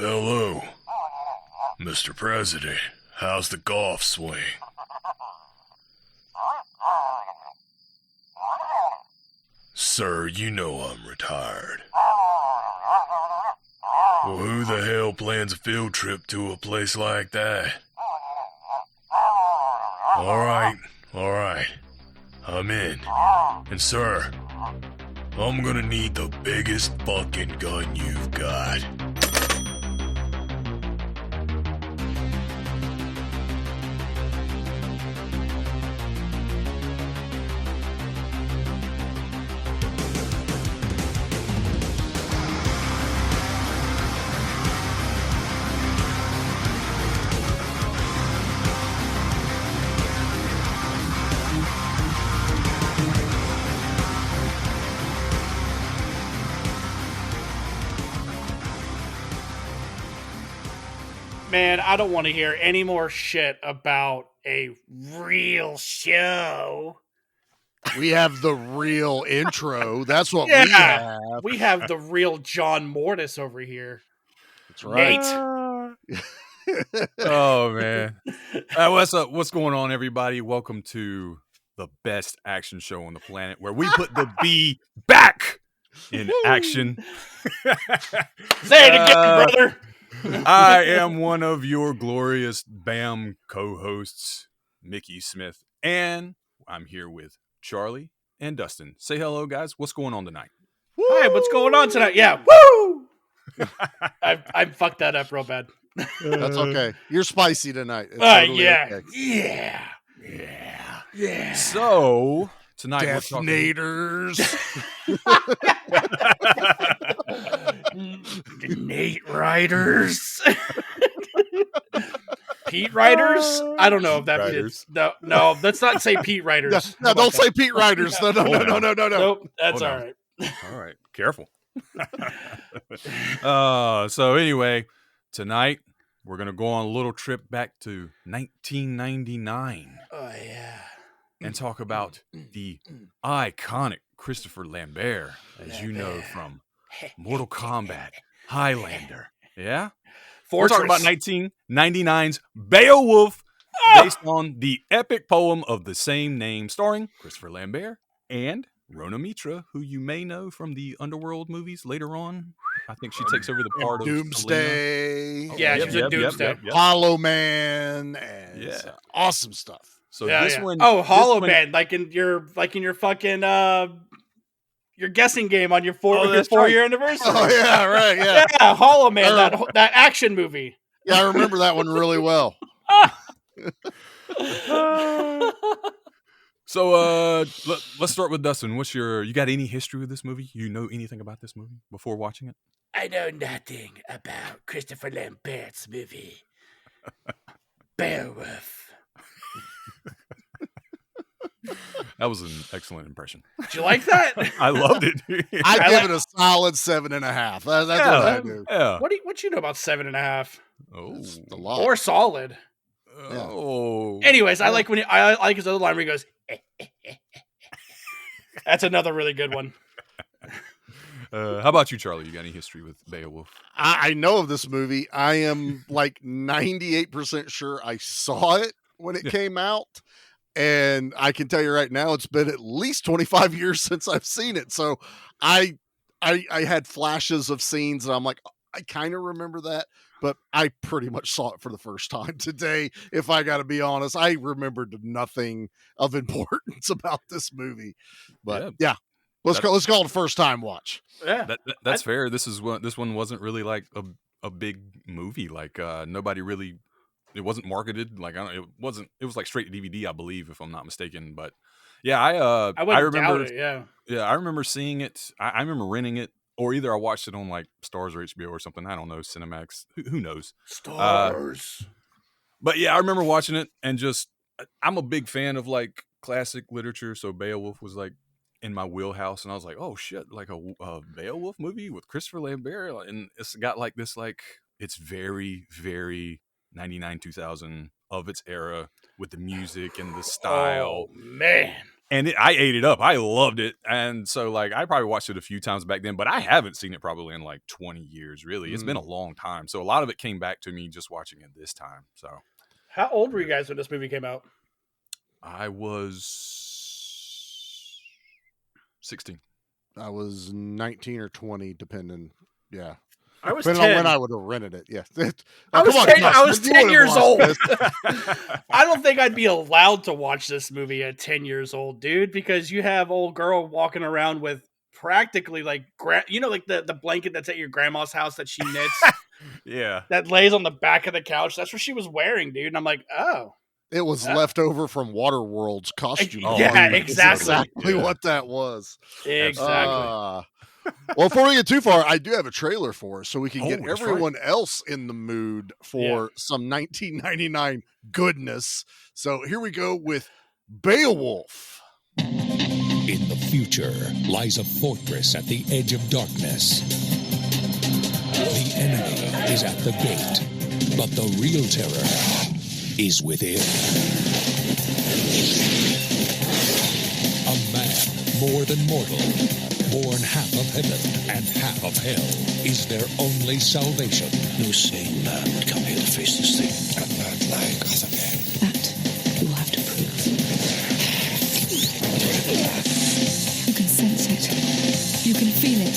Hello, Mr. President. How's the golf swing? Sir, you know I'm retired. Well, who the hell plans a field trip to a place like that? Alright. I'm in. And sir, I'm gonna need the biggest fucking gun you've got. Man, I don't want to hear any more shit about a real show. We have the real intro. That's what Yeah. we have. We have the real John Mortis over here. That's right. Nate. Oh man, what's up? What's going on, everybody? Welcome to the best action show on the planet, where we put the B back in action. Say it again, brother. I am one of your glorious BAM co-hosts, Mickey Smith, and I'm here with Charlie and Dustin. Say hello, guys. What's going on tonight? Hi, what's going on tonight? Yeah, woo! I fucked that up real bad. That's okay. You're spicy tonight. It's totally okay. Yeah. So tonight Death we're Naders. Nate Riders. Pete Riders? I don't know if that is. No, let's not say Pete Riders. No, don't say Pete Riders. No. Nope, that's Oh, all no. right. All right, careful. So anyway, tonight we're gonna go on a little trip back to 1999 Oh yeah. and talk about the iconic Christopher Lambert, as you know from Mortal Kombat, Highlander. Yeah, Fortress. we're talking about 1999's Beowulf, based on the epic poem of the same name, starring Christopher Lambert and Rona Mitra, who you may know from the Underworld movies later on. I think she takes over the part of Doomsday. Selena. Yeah, she's in Doomsday. Hollow Man. And Yeah. awesome stuff. So Yeah, this yeah. one, Oh, Hollow this one- Man, like in your fucking your guessing game on your that's 4-year anniversary. Oh yeah, right. Yeah, Yeah, Hollow Man, that action movie. yeah. I remember that one really well. So let's start with Dustin. You got any history with this movie? You know anything about this movie before watching it? I know nothing about Christopher Lambert's movie. Beowulf. That was an excellent impression. Did you like that? I loved it. I give it a solid 7.5. That's what I do. Yeah. What you know about 7.5? Oh. That's a lot. Or solid. Oh. Anyways, I like his other line where he goes. That's another really good one. How about you, Charlie? You got any history with Beowulf? I know of this movie. I am like 98% sure I saw it when it came out. And I can tell you right now, it's been at least 25 years since I've seen it. So I had flashes of scenes and I'm like, I kind of remember that, but I pretty much saw it for the first time today. If I got to be honest, I remembered nothing of importance about this movie, but yeah. Let's call it a first time watch. Yeah, That's fair. This one wasn't really like a big movie. Like nobody really. It wasn't marketed. Like it was like straight to DVD, I believe, if I'm not mistaken. But yeah, I remember. Doubt it, yeah, I remember seeing it. I remember renting it, or either I watched it on like Stars or HBO or something. I don't know, Cinemax. Who knows? Stars. But yeah, I remember watching it, and I'm a big fan of like classic literature, so Beowulf was like in my wheelhouse, and I was like, oh shit, like a Beowulf movie with Christopher Lambert, and it's got like this like it's very, very 99 2000 of its era with the music and the style. Oh, man. And I ate it up. I loved it. And so, like, I probably watched it a few times back then, but I haven't seen it probably in like 20 years, really. It's been a long time. So a lot of it came back to me just watching it this time. So How old were you guys when this movie came out? I was 16. I was 19 or 20, depending. Yeah. I was Depending 10. on when I would have rented it. Yeah. I was come on, 10, Gus, I was you 10 would've years watched old. this. I don't think I'd be allowed to watch this movie at 10 years old, dude, because you have old girl walking around with practically like, like the blanket that's at your grandma's house that she knits Yeah. that lays on the back of the couch. That's what she was wearing, dude. And I'm like, oh. It was left over from Waterworld's costume. Yeah, line. exactly. That's exactly Yeah. what that was. Exactly. Well, before we get too far, I do have a trailer for us so we can get that's everyone else in the mood for some 1999 goodness. So here we go with Beowulf. In the future lies a fortress at the edge of darkness. The enemy is at the gate, but the real terror is within. A man more than mortal, born half of heaven and half of hell, is their only salvation. No sane man would come here to face this thing. And not like other men. That you will have to prove. You can sense it. You can feel it.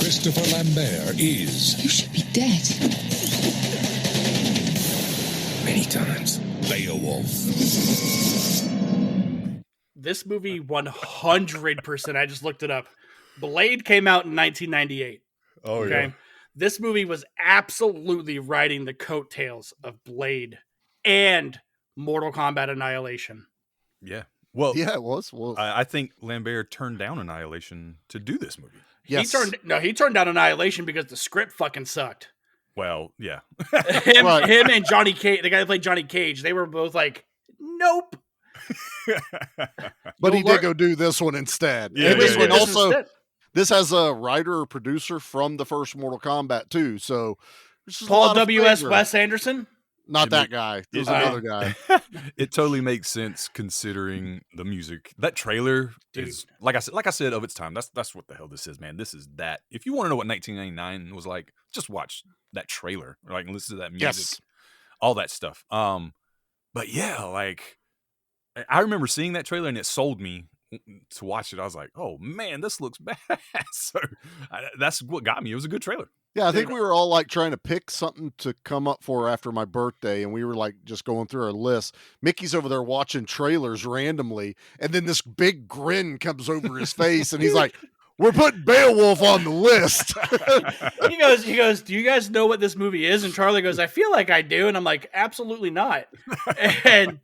Christopher Lambert is You should be dead. Many times. Beowulf. This movie 100%, I just looked it up. Blade came out in 1998. Oh, Okay. This movie was absolutely riding the coattails of Blade and Mortal Kombat Annihilation. Yeah. Well, Yeah, it was. Well, I think Lambert turned down Annihilation to do this movie. yes. He turned down Annihilation because the script fucking sucked. Well, yeah. Him, Right. him and Johnny Cage, the guy that played Johnny Cage, they were both like, nope. But he You'll learn- did go do this one instead. Yeah, and this yeah, one yeah. also, this has a writer or producer from the first Mortal Kombat too. So this is a Paul lot of W.S. flavor. Wes Anderson. Not It that make- guy. There's Oh. another guy. It totally makes sense considering the music. That trailer is like I said of its time. That's what the hell this is, man. This is that. If you want to know what 1999 was like, just watch that trailer, like listen to that music, Yes. all that stuff. But yeah, like I remember seeing that trailer and it sold me to watch it. I was like, oh man, this looks bad. So that's what got me. It was a good trailer. Yeah, I think we were all like trying to pick something to come up for after my birthday, and we were like just going through our list. Mickey's over there watching trailers randomly, and then this big grin comes over his face, and he's like, "We're putting Beowulf on the list." He goes, do you guys know what this movie is? And Charlie goes, I feel like I do. And I'm like, absolutely not. And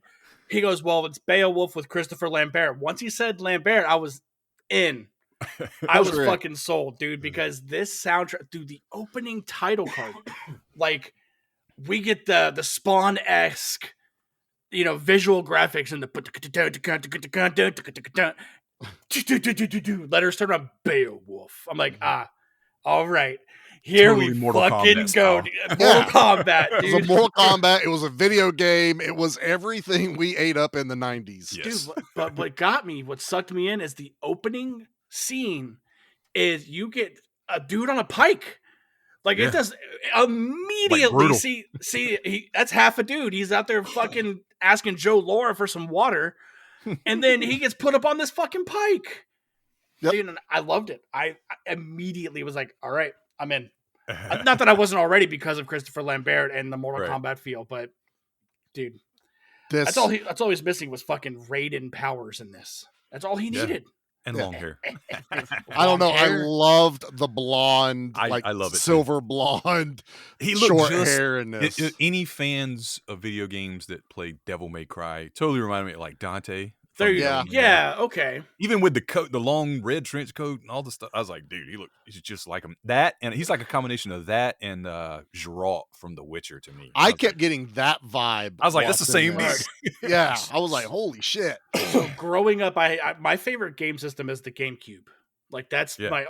he goes, well, it's Beowulf with Christopher Lambert. Once he said Lambert, I was in. I was great. fucking sold, dude, because this soundtrack, dude, the opening title card, like we get the Spawn-esque, visual graphics and the letters turn on Beowulf. I'm like, all right, here Totally we Mortal fucking Kombat go. style. Dude. Mortal Kombat, It was a dude. Mortal Kombat. It was a video game. It was everything we ate up in the 90s. Yes. Dude, but what got me, what sucked me in is the opening scene is you get a dude on a pike. Like Yeah. it does immediately brutal. see that's half a dude. He's out there fucking asking Joe Laura for some water. And then he gets put up on this fucking pike. Yep. Dude, and I loved it. I immediately was like, all right, I'm in. Not that I wasn't already because of Christopher Lambert and the Mortal Right. Kombat feel, but dude, This, that's all he was missing was fucking Raiden powers in this. That's all he Yeah. needed. And Yeah. long hair. I don't know. Long I hair. loved the blonde, I like love it, too. silver blonde, He looked short just hair in this. any fans of video games that play Devil May Cry totally remind me of like Dante. There from you Yeah. go. Yeah, okay. Even with the coat, the long red trench coat and all the stuff, I was like, dude, he's just like him. That and he's like a combination of that and Geralt from The Witcher to me. I was kept like, getting that vibe. I was like, that's the watching same this. dude. Yeah, I was like, holy shit. So growing up, I my favorite game system is the GameCube. Like that's Yeah.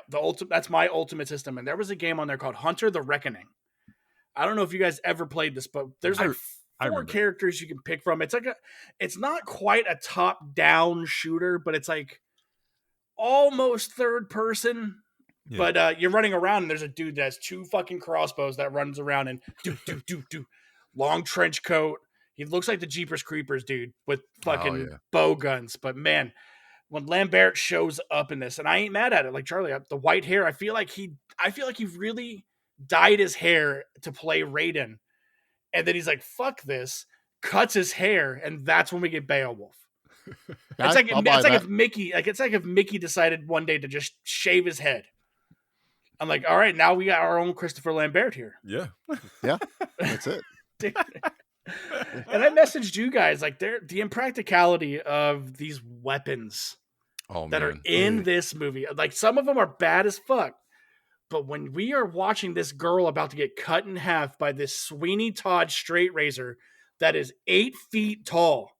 that's my ultimate system. And there was a game on there called Hunter the Reckoning. I don't know if you guys ever played this, but there's like four characters you can pick from. It's not quite a top-down shooter, but it's like almost third person. Yeah. But you're running around and there's a dude that has 2 fucking crossbows that runs around and do long trench coat. He looks like the Jeepers Creepers dude with fucking bow guns. But man, when Lambert shows up in this, and I ain't mad at it, like Charlie, the white hair, I feel like he really dyed his hair to play Raiden. And then he's like, fuck this, cuts his hair, and that's when we get Beowulf. It's like if Mickey decided one day to just shave his head. I'm like, all right, now we got our own Christopher Lambert here. Yeah. Yeah. That's it. Dude. And I messaged you guys, like, the impracticality of these weapons that are in this movie. Like, some of them are bad as fuck. But when we are watching this girl about to get cut in half by this Sweeney Todd straight razor that is 8 feet tall,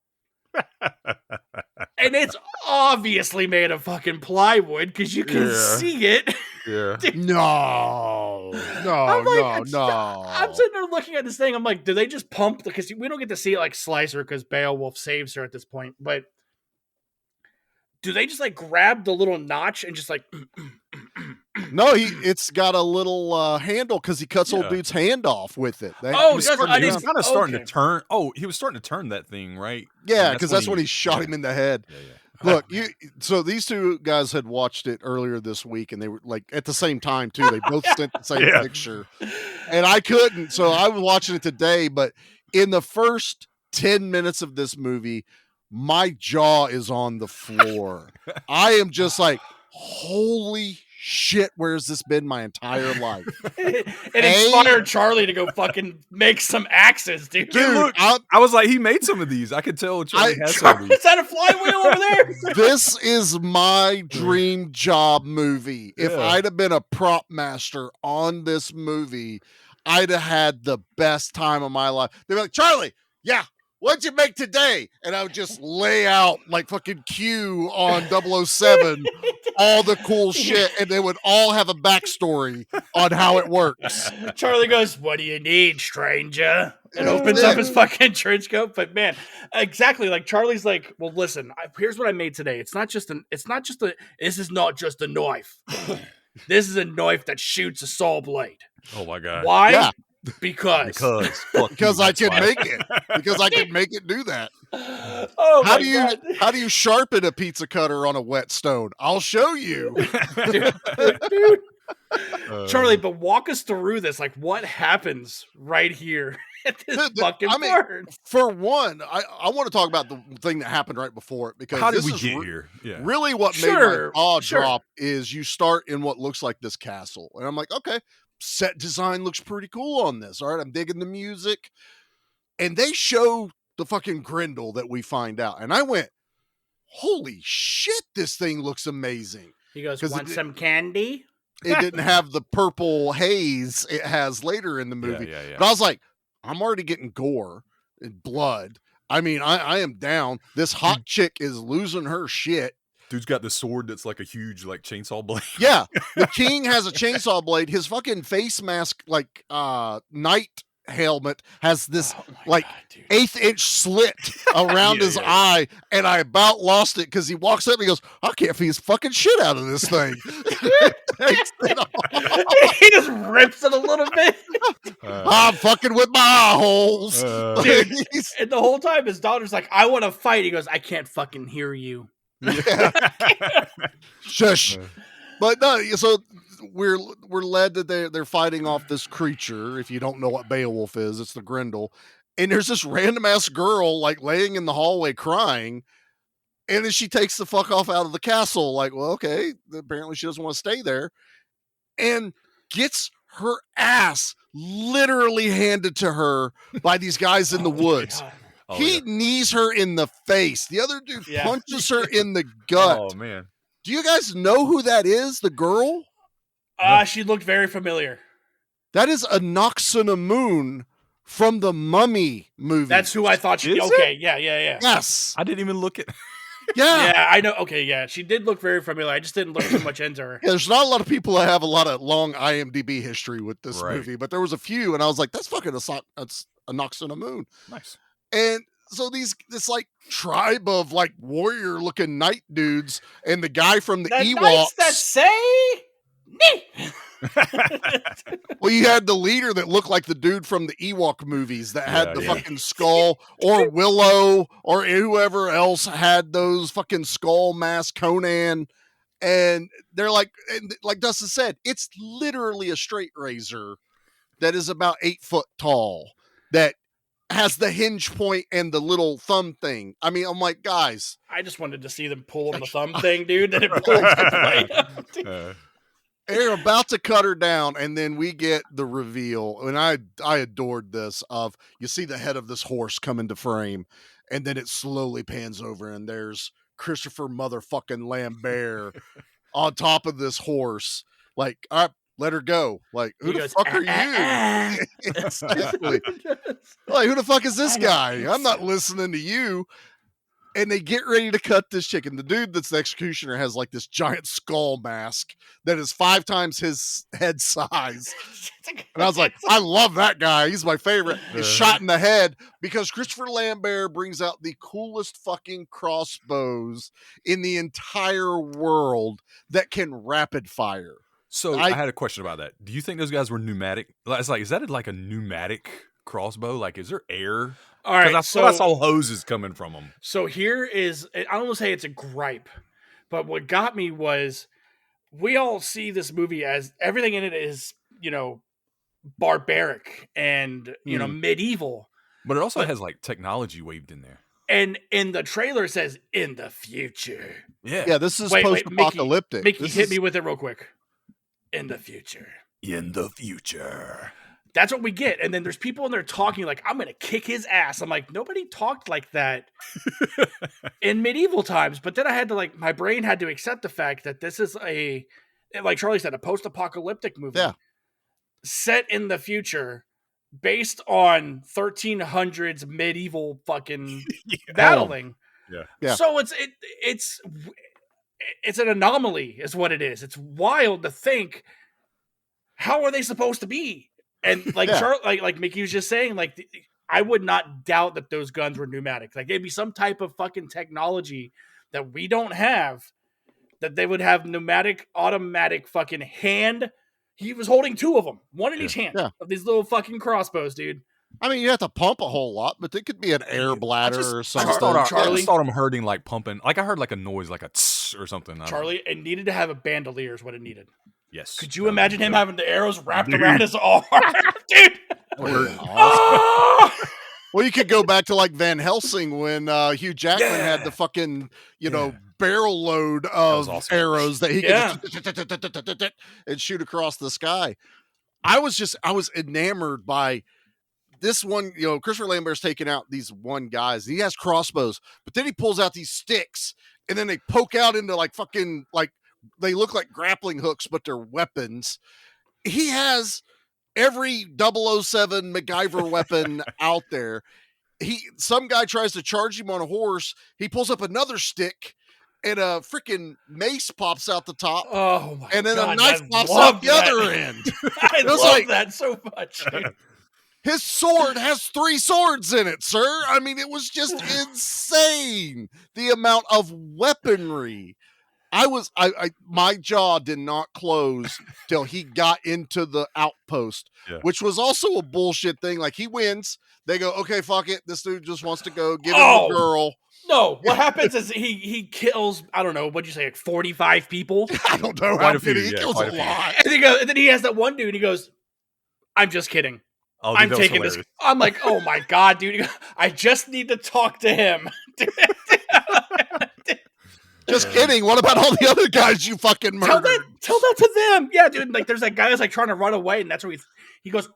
and it's obviously made of fucking plywood because you can see it. Yeah. No. I'm sitting there looking at this thing. I'm like, do they just pump? Because we don't get to see it like slice her because Beowulf saves her at this point. But do they just like grab the little notch and just like? No, it's got a little handle because he cuts old dude's hand off with it. He was kind of starting to turn. Oh, he was starting to turn that thing, right? Yeah, because that's when he shot him in the head. Yeah. Look, so these two guys had watched it earlier this week, and they were like at the same time too. They both sent the same picture, and I couldn't. So I was watching it today, but in the first 10 minutes of this movie, my jaw is on the floor. I am just like, holy shit, where's this been my entire life? It inspired Charlie to go fucking make some axes, dude. Look, I was like, he made some of these. I could tell Charlie has some of these. Is that a flywheel over there? This is my dream job movie. If I'd have been a prop master on this movie, I'd have had the best time of my life. They'd be like, Charlie, what'd you make today? And I would just lay out like fucking Q on 007, all the cool shit, and they would all have a backstory on how it works. Charlie goes, what do you need, stranger? And opens up his fucking trench coat. But man, exactly, like Charlie's like, well, listen, here's what I made today. This is not just a knife. This is a knife that shoots a saw blade. Oh my God. Why? Yeah. Because I can make it. Because I can make it do that. Oh, how do you sharpen a pizza cutter on a whetstone? I'll show you. Dude. Charlie, but walk us through this. Like, what happens right here at this fucking part? For one, I want to talk about the thing that happened right before it, because how did we get here? Yeah. Really what made my jaw drop is you start in what looks like this castle. And I'm like, okay, set design looks pretty cool on this. All right, I'm digging the music. And they show the fucking Grendel that we find out. And I went, holy shit, this thing looks amazing. He goes, want some candy? It didn't have the purple haze it has later in the movie. Yeah. But I was like, I'm already getting gore and blood. I mean, I am down. This hot chick is losing her shit. Dude's got this sword that's like a huge like chainsaw blade. Yeah. The king has a chainsaw blade. His fucking face mask, like knight helmet, has this God, 1/8-inch slit around his eye, and I about lost it because he walks up and he goes, I can't feed his fucking shit out of this thing. He just rips it a little bit. I'm fucking with my eye holes. Dude, and the whole time his daughter's like, I want to fight. He goes, I can't fucking hear you. Shush. But no, so we're led that they're fighting off this creature. If you don't know what Beowulf is, it's the Grendel. And there's this random ass girl like laying in the hallway crying. And then she takes the fuck off out of the castle. Like, well, okay, apparently she doesn't want to stay there. And gets her ass literally handed to her by these guys in the woods. He knees her in the face. The other dude punches her in the gut. Oh, man. Do you guys know who that is? The girl? She looked very familiar. That is Moon from the Mummy movie. That's who I thought she... Okay, yeah. Yes. I didn't even look at... Yeah, I know. Okay, yeah. She did look very familiar. I just didn't look too much into her. Yeah, there's not a lot of people that have a lot of long IMDb history with this movie, but there was a few, and I was like, that's fucking a Nox on a Moon. Nice. And so this like tribe of like warrior looking knight dudes and the guy from the knights Ewoks that say "Nee." well, you had the leader that looked like the dude from the Ewok movies that had the Yeah. fucking skull, or Willow, or whoever else had those fucking skull mask, Conan. And they're like Dustin said, it's literally a straight razor that is about 8 foot tall that has the hinge point and the little thumb thing. I mean, I'm like, guys, I just wanted to see them pull on the thumb thing, dude. That it pulled the blade. they're about to cut her down, and then we get the reveal, and I adored this. Of you see the head of this horse come into frame, and then it slowly pans over, and there's Christopher motherfucking Lambert on top of this horse. Like, all right, let her go. Like, who the fuck are you? Exactly. Like, who the fuck is this guy? I'm not listening to you. And they get ready to cut this chicken. The dude that's the executioner has like this giant skull mask that is 5 times his head size. And I was like, I love that guy. He's my favorite. He's shot in the head because Christopher Lambert brings out the coolest fucking crossbows in the entire world that can rapid fire. So I had a question about that. Do you think those guys were pneumatic? It's like, is that like a pneumatic crossbow? Like, is there air? All right, I saw hoses coming from them. So here is, I don't want to say it's a gripe, but what got me was we all see this movie as everything in it is, barbaric and, medieval. But it also has like technology waved in there. And in the trailer it says, in the future. Yeah, this is post-apocalyptic. Mickey, hit me with it real quick. In the future. In the future. That's what we get. And then there's people in there talking like, I'm going to kick his ass. I'm like, nobody talked like that in medieval times. But then I had to my brain had to accept the fact that this is like Charlie said, a post-apocalyptic movie set in the future based on 1300s medieval fucking battling. Yeah. So it's an anomaly is what it is. It's wild to think, how are they supposed to be? And like like Mickey was just saying, I would not doubt that those guns were pneumatic. Like, it'd be some type of fucking technology that we don't have, that they would have pneumatic, automatic fucking hand. He was holding 2 of them, one in each hand of these little fucking crossbows, dude. I mean, you have to pump a whole lot, but it could be an air bladder or something. I just thought him hurting, like pumping. Like, I heard like a noise, like a tss or something. Charlie, it needed to have a bandolier is what it needed. Yes. Could you imagine him having the arrows wrapped around his arm? Dude. Well, you could go back to like Van Helsing when Hugh Jackman had the fucking, barrel load of arrows that he could and shoot across the sky. I was enamored by this one. Christopher Lambert's taking out these one guys. He has crossbows, but then he pulls out these sticks and then they poke out into like fucking they look like grappling hooks, but they're weapons. He has every 007 MacGyver weapon out there. Some guy tries to charge him on a horse. He pulls up another stick and a freaking mace pops out the top. Oh my and then God, a knife pops out the other end. I love that so much. Dude. His sword has 3 swords in it, sir. I mean, it was just insane. The amount of weaponry. My jaw did not close till he got into the outpost, which was also a bullshit thing. Like, he wins. They go, okay, fuck it. This dude just wants to go give him a girl. No, what happens is he kills, I don't know, what'd you say, like 45 people? I don't know. He kills a lot. And then he has that one dude, he goes, I'm just kidding. Oh, I'm taking this. I'm like, oh my God, dude. I just need to talk to him. Just kidding. What about all the other guys you fucking murdered? Tell that to them. Yeah, dude. Like, there's that guy that's like trying to run away, and that's where he goes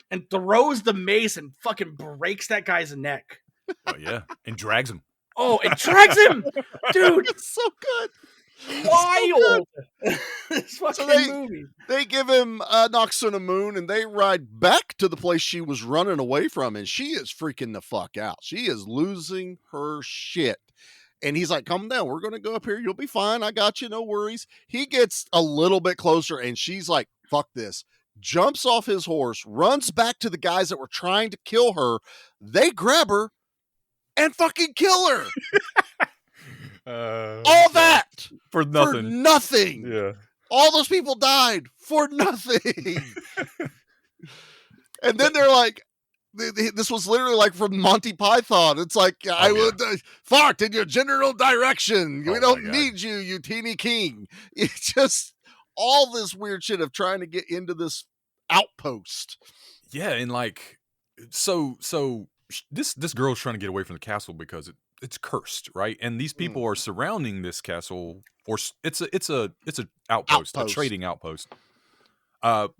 and throws the mace and fucking breaks that guy's neck. Oh yeah, and drags him. Oh, it drags him, dude. It's so good. Wild. This fucking movie. They give him Nox on a Moon, and they ride back to the place she was running away from, and she is freaking the fuck out. She is losing her shit. And he's like, come down. We're going to go up here. You'll be fine. I got you. No worries. He gets a little bit closer, and she's like, fuck this. jumps off his horse, runs back to the guys that were trying to kill her. They grab her and fucking kill her. All that for nothing. For nothing. Yeah. All those people died for nothing. And then they're like, this was literally like from Monty Python. It's like, I would fart in your general direction. We don't need you, you teeny king. It's just all this weird shit of trying to get into this outpost. Yeah, and like, so this girl's trying to get away from the castle because it's cursed, right? And these people are surrounding this castle, or it's a outpost, a trading outpost.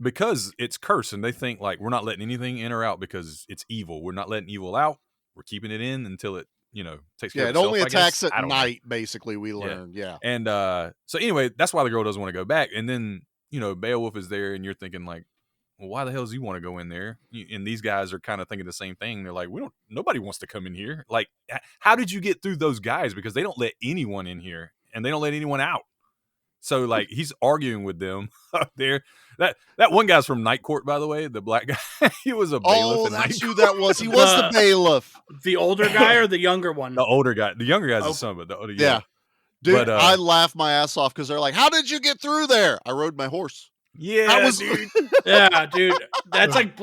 Because it's cursed, and they think like we're not letting anything in or out because it's evil. We're not letting evil out. We're keeping it in until it, takes care of itself. Yeah, it only attacks at night, basically, we learned. Yeah. And so anyway, that's why the girl doesn't want to go back. And then, Beowulf is there, and you're thinking like, well, why the hell does he want to go in there? And these guys are kind of thinking the same thing. They're like, nobody wants to come in here. Like, how did you get through those guys? Because they don't let anyone in here, and they don't let anyone out. So like he's arguing with them up there. That one guy's from Night Court, by the way, the black guy. He was a bailiff. Oh, that's who that was. He was the bailiff. The older guy or the younger one? The older guy. The younger guy's the son, but the older. Yeah. Dude, I laughed my ass off because they're like, "How did you get through there?" I rode my horse. Yeah, dude. Yeah, dude. That's like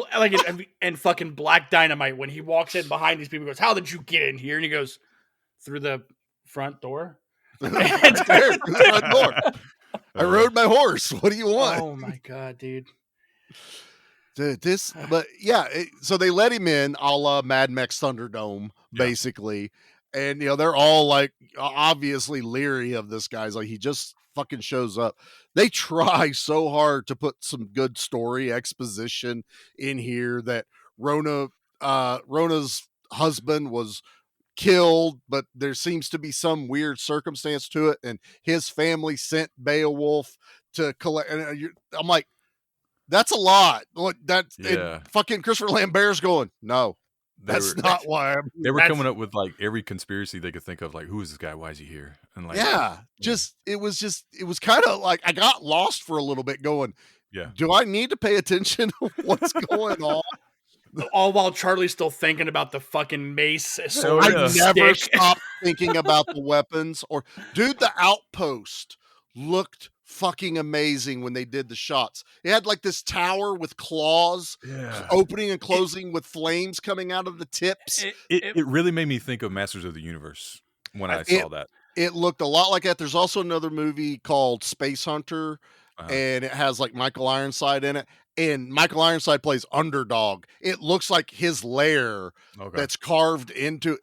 in fucking Black Dynamite when he walks in behind these people. He goes, "How did you get in here?" And he goes, "Through the front door." I rode my horse. What do you want? Oh my god, dude. So they let him in, a la Mad Max Thunderdome, basically, and they're all like obviously leery of this guy's like he just fucking shows up. They try so hard to put some good story exposition in here that Rona's husband was killed, but there seems to be some weird circumstance to it, and his family sent Beowulf to collect. And I'm like, that's a lot. Fucking Christopher Lambert's going, no, that's not why. They were coming up with like every conspiracy they could think of. Like, who is this guy? Why is he here? And like, it was kind of like I got lost for a little bit. Going, do I need to pay attention to what's going on? All while Charlie's still thinking about the fucking mace. I never stopped thinking about the weapons. Dude, the outpost looked fucking amazing when they did the shots. It had like this tower with claws opening and closing with flames coming out of the tips. It really made me think of Masters of the Universe when I saw that. It looked a lot like that. There's also another movie called Space Hunter, and it has like Michael Ironside in it. And Michael Ironside plays Underdog. It looks like his lair that's carved into.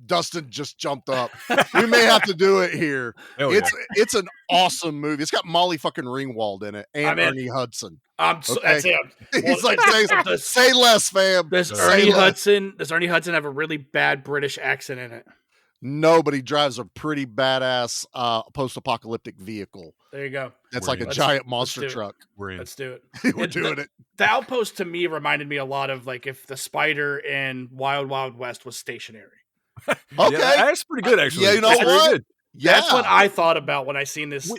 Dustin just jumped up. We may have to do it here. It's an awesome movie. It's got Molly fucking Ringwald in it and Ernie Hudson. That's him. He's like, say less, fam. Does Ernie Hudson have a really bad British accent in it? No, but he drives a pretty badass post-apocalyptic vehicle. There you go. That's like a giant monster truck. Let's do it. We're doing it. The Outpost to me reminded me a lot of like if the Spider in Wild Wild West was stationary. Okay, that's pretty good actually. Yeah, you know what? That's what I thought about when I seen this.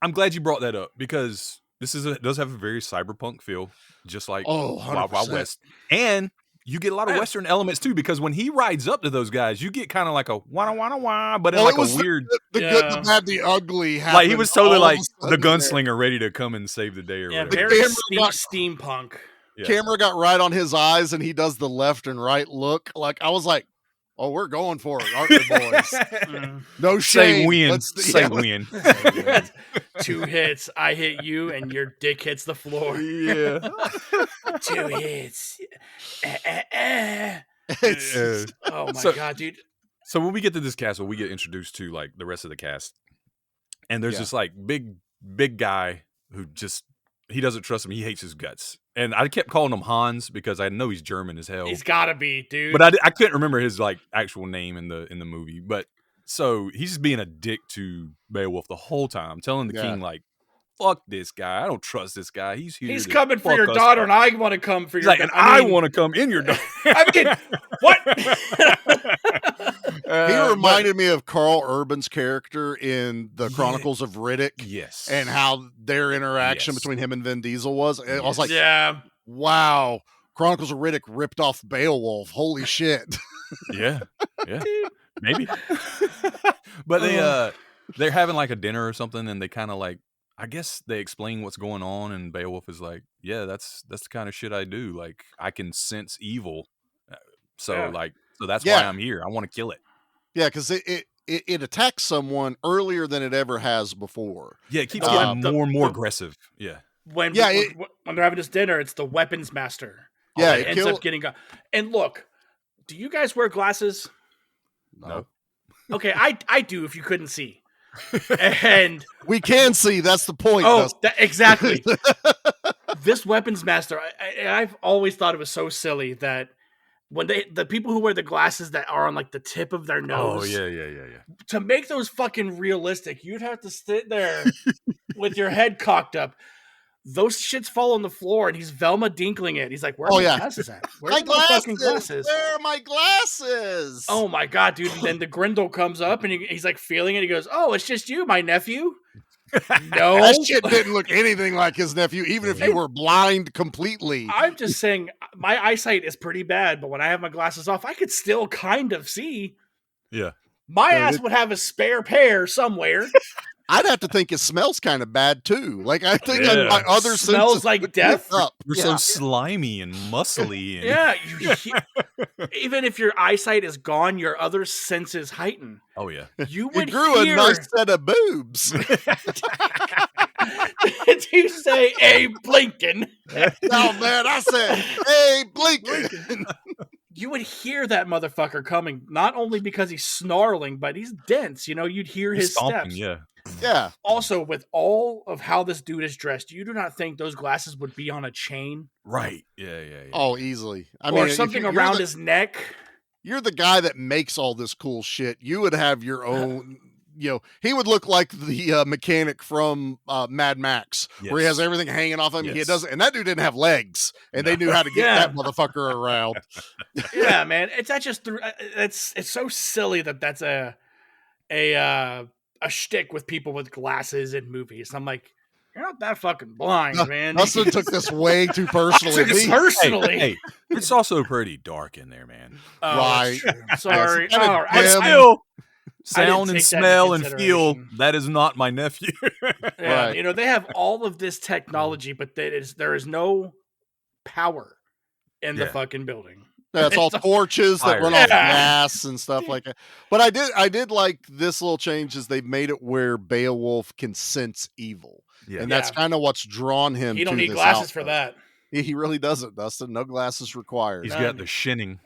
I'm glad you brought that up because this does have a very cyberpunk feel, just like Wild Wild West, and you get a lot of Western elements too, because when he rides up to those guys, you get kind of like a wah, but in like a weird, the good, the bad, the ugly. Like he was totally like the gunslinger ready to come and save the day or whatever. Very steampunk. Yeah. Camera got right on his eyes, and he does the left and right look. Like I was like, "Oh, we're going for it, aren't we, boys?" No shame. Say win. 2 hits. I hit you, and your dick hits the floor. Yeah. 2 hits. Oh my god, dude. So when we get to this castle, we get introduced to like the rest of the cast, and there's this like big guy who just he doesn't trust him. He hates his guts, and I kept calling him Hans because I know he's German as hell. He's gotta be, dude. But I couldn't remember his like actual name in the movie. But so he's just being a dick to Beowulf the whole time, telling the king like fuck this guy. I don't trust this guy. He's here. He's to coming for fuck your us daughter, up." and I want to come for He's your. like, and I want to come in your daughter. I mean, what? He reminded me of Carl Urban's character in the Chronicles of Riddick. Yes. And how their interaction Yes. between him and Vin Diesel was. I was like, Yeah. wow, Chronicles of Riddick ripped off Beowulf. Holy shit. Yeah. Maybe. But they're having like a dinner or something, and they kind of like, I guess they explain what's going on, and Beowulf is like, yeah, that's the kind of shit I do. Like, I can sense evil. So that's why I'm here. I want to kill it. Yeah, because it attacks someone earlier than it ever has before. Yeah, it keeps getting more and more aggressive. Yeah. When they're having this dinner, it's the weapons master. Yeah, that ends up getting. And look, do you guys wear glasses? No. Okay, I do. If you couldn't see, and we can see. That's the point. Exactly. This weapons master, I've always thought it was so silly that when the people who wear the glasses that are on like the tip of their nose. Oh yeah. To make those fucking realistic, you'd have to sit there with your head cocked up. Those shits fall on the floor, and he's Velma Dinkling it. He's like, "Where are my glasses at? Where's my fucking glasses? Where are my glasses?" Oh my god, dude!" And then the Grendel comes up, and he's like feeling it. He goes, "Oh, it's just you, my nephew." No, that shit didn't look anything like his nephew, even if you were blind completely. I'm just saying, my eyesight is pretty bad, but when I have my glasses off, I could still kind of see. Yeah, my ass would have a spare pair somewhere. I'd have to think it smells kind of bad too. Like I think my other smells senses like death. Up. You're so slimy and muscly. And... Yeah, even if your eyesight is gone, your other senses heighten. Oh yeah, you would grew hear... a nice set of boobs. Did you say a blinking? No, man, I said hey blinking. You would hear that motherfucker coming, not only because he's snarling, but he's dense. You know, you'd hear his stomping, steps. Yeah. Also, with all of how this dude is dressed, you do not think those glasses would be on a chain? Right. Yeah. Oh, easily. I mean, something around his neck. You're the guy that makes all this cool shit. You would have your own... he would look like the mechanic from Mad Max, where he has everything hanging off him. Yes. He doesn't, and that dude didn't have legs, and they knew how to get that motherfucker around. Yeah, man, it's so silly that's a shtick with people with glasses in movies. I'm like, you're not that fucking blind, man. Huston took this way too personally. Hey, it's also pretty dark in there, man. Oh, right? Sorry, still. Sound and smell and feel, that is not my nephew. Yeah, right. They have all of this technology, but there is no power in the fucking building. Yeah, it's all torches that run off gas and stuff like that. But I did like this little change is they've made it where Beowulf can sense evil. Yeah. And that's kind of what's drawn him to He don't need this glasses outfit. for that. He really doesn't, Dustin. No glasses required. He's got the shinning.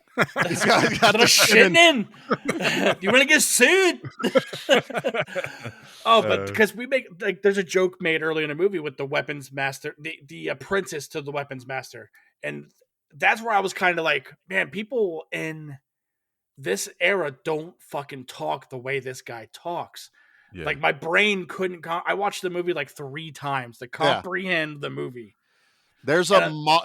He's got the shinning. You want to get sued? But because we make there's a joke made early in the movie with the weapons master, the apprentice to the weapons master, and that's where I was kind of like, man, people in this era don't fucking talk the way this guy talks. Yeah. Like my brain couldn't. I watched the movie like 3 times to comprehend the movie. There's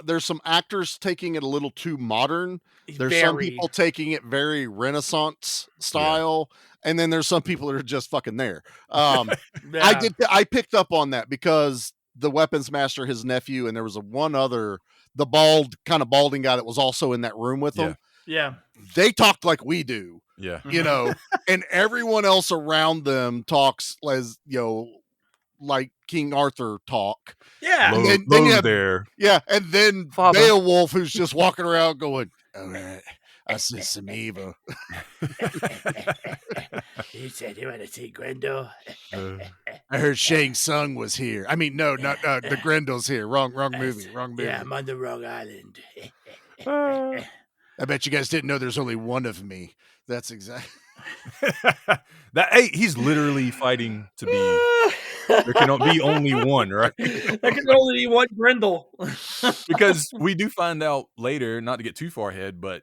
there's some actors taking it a little too modern. There's some people taking it very Renaissance style, and then there's some people that are just fucking there. I picked up on that because the weapons master, his nephew, and there was one other, the balding guy that was also in that room with them. Yeah, they talked like we do. Yeah, and everyone else around them talks as like King Arthur talk. Yeah. And then you have, there. Yeah. And then Beowulf, who's just walking around going, all right, I see some evil. You said you want to see Grendel? I heard Shang Tsung was here. I mean, no, not the Grendel's here. Wrong movie. Yeah, I'm on the wrong island. I bet you guys didn't know there's only one of me. That's exactly. He's literally fighting to be. There can be only one, right? There can only be one Grendel. Because we do find out later, not to get too far ahead, but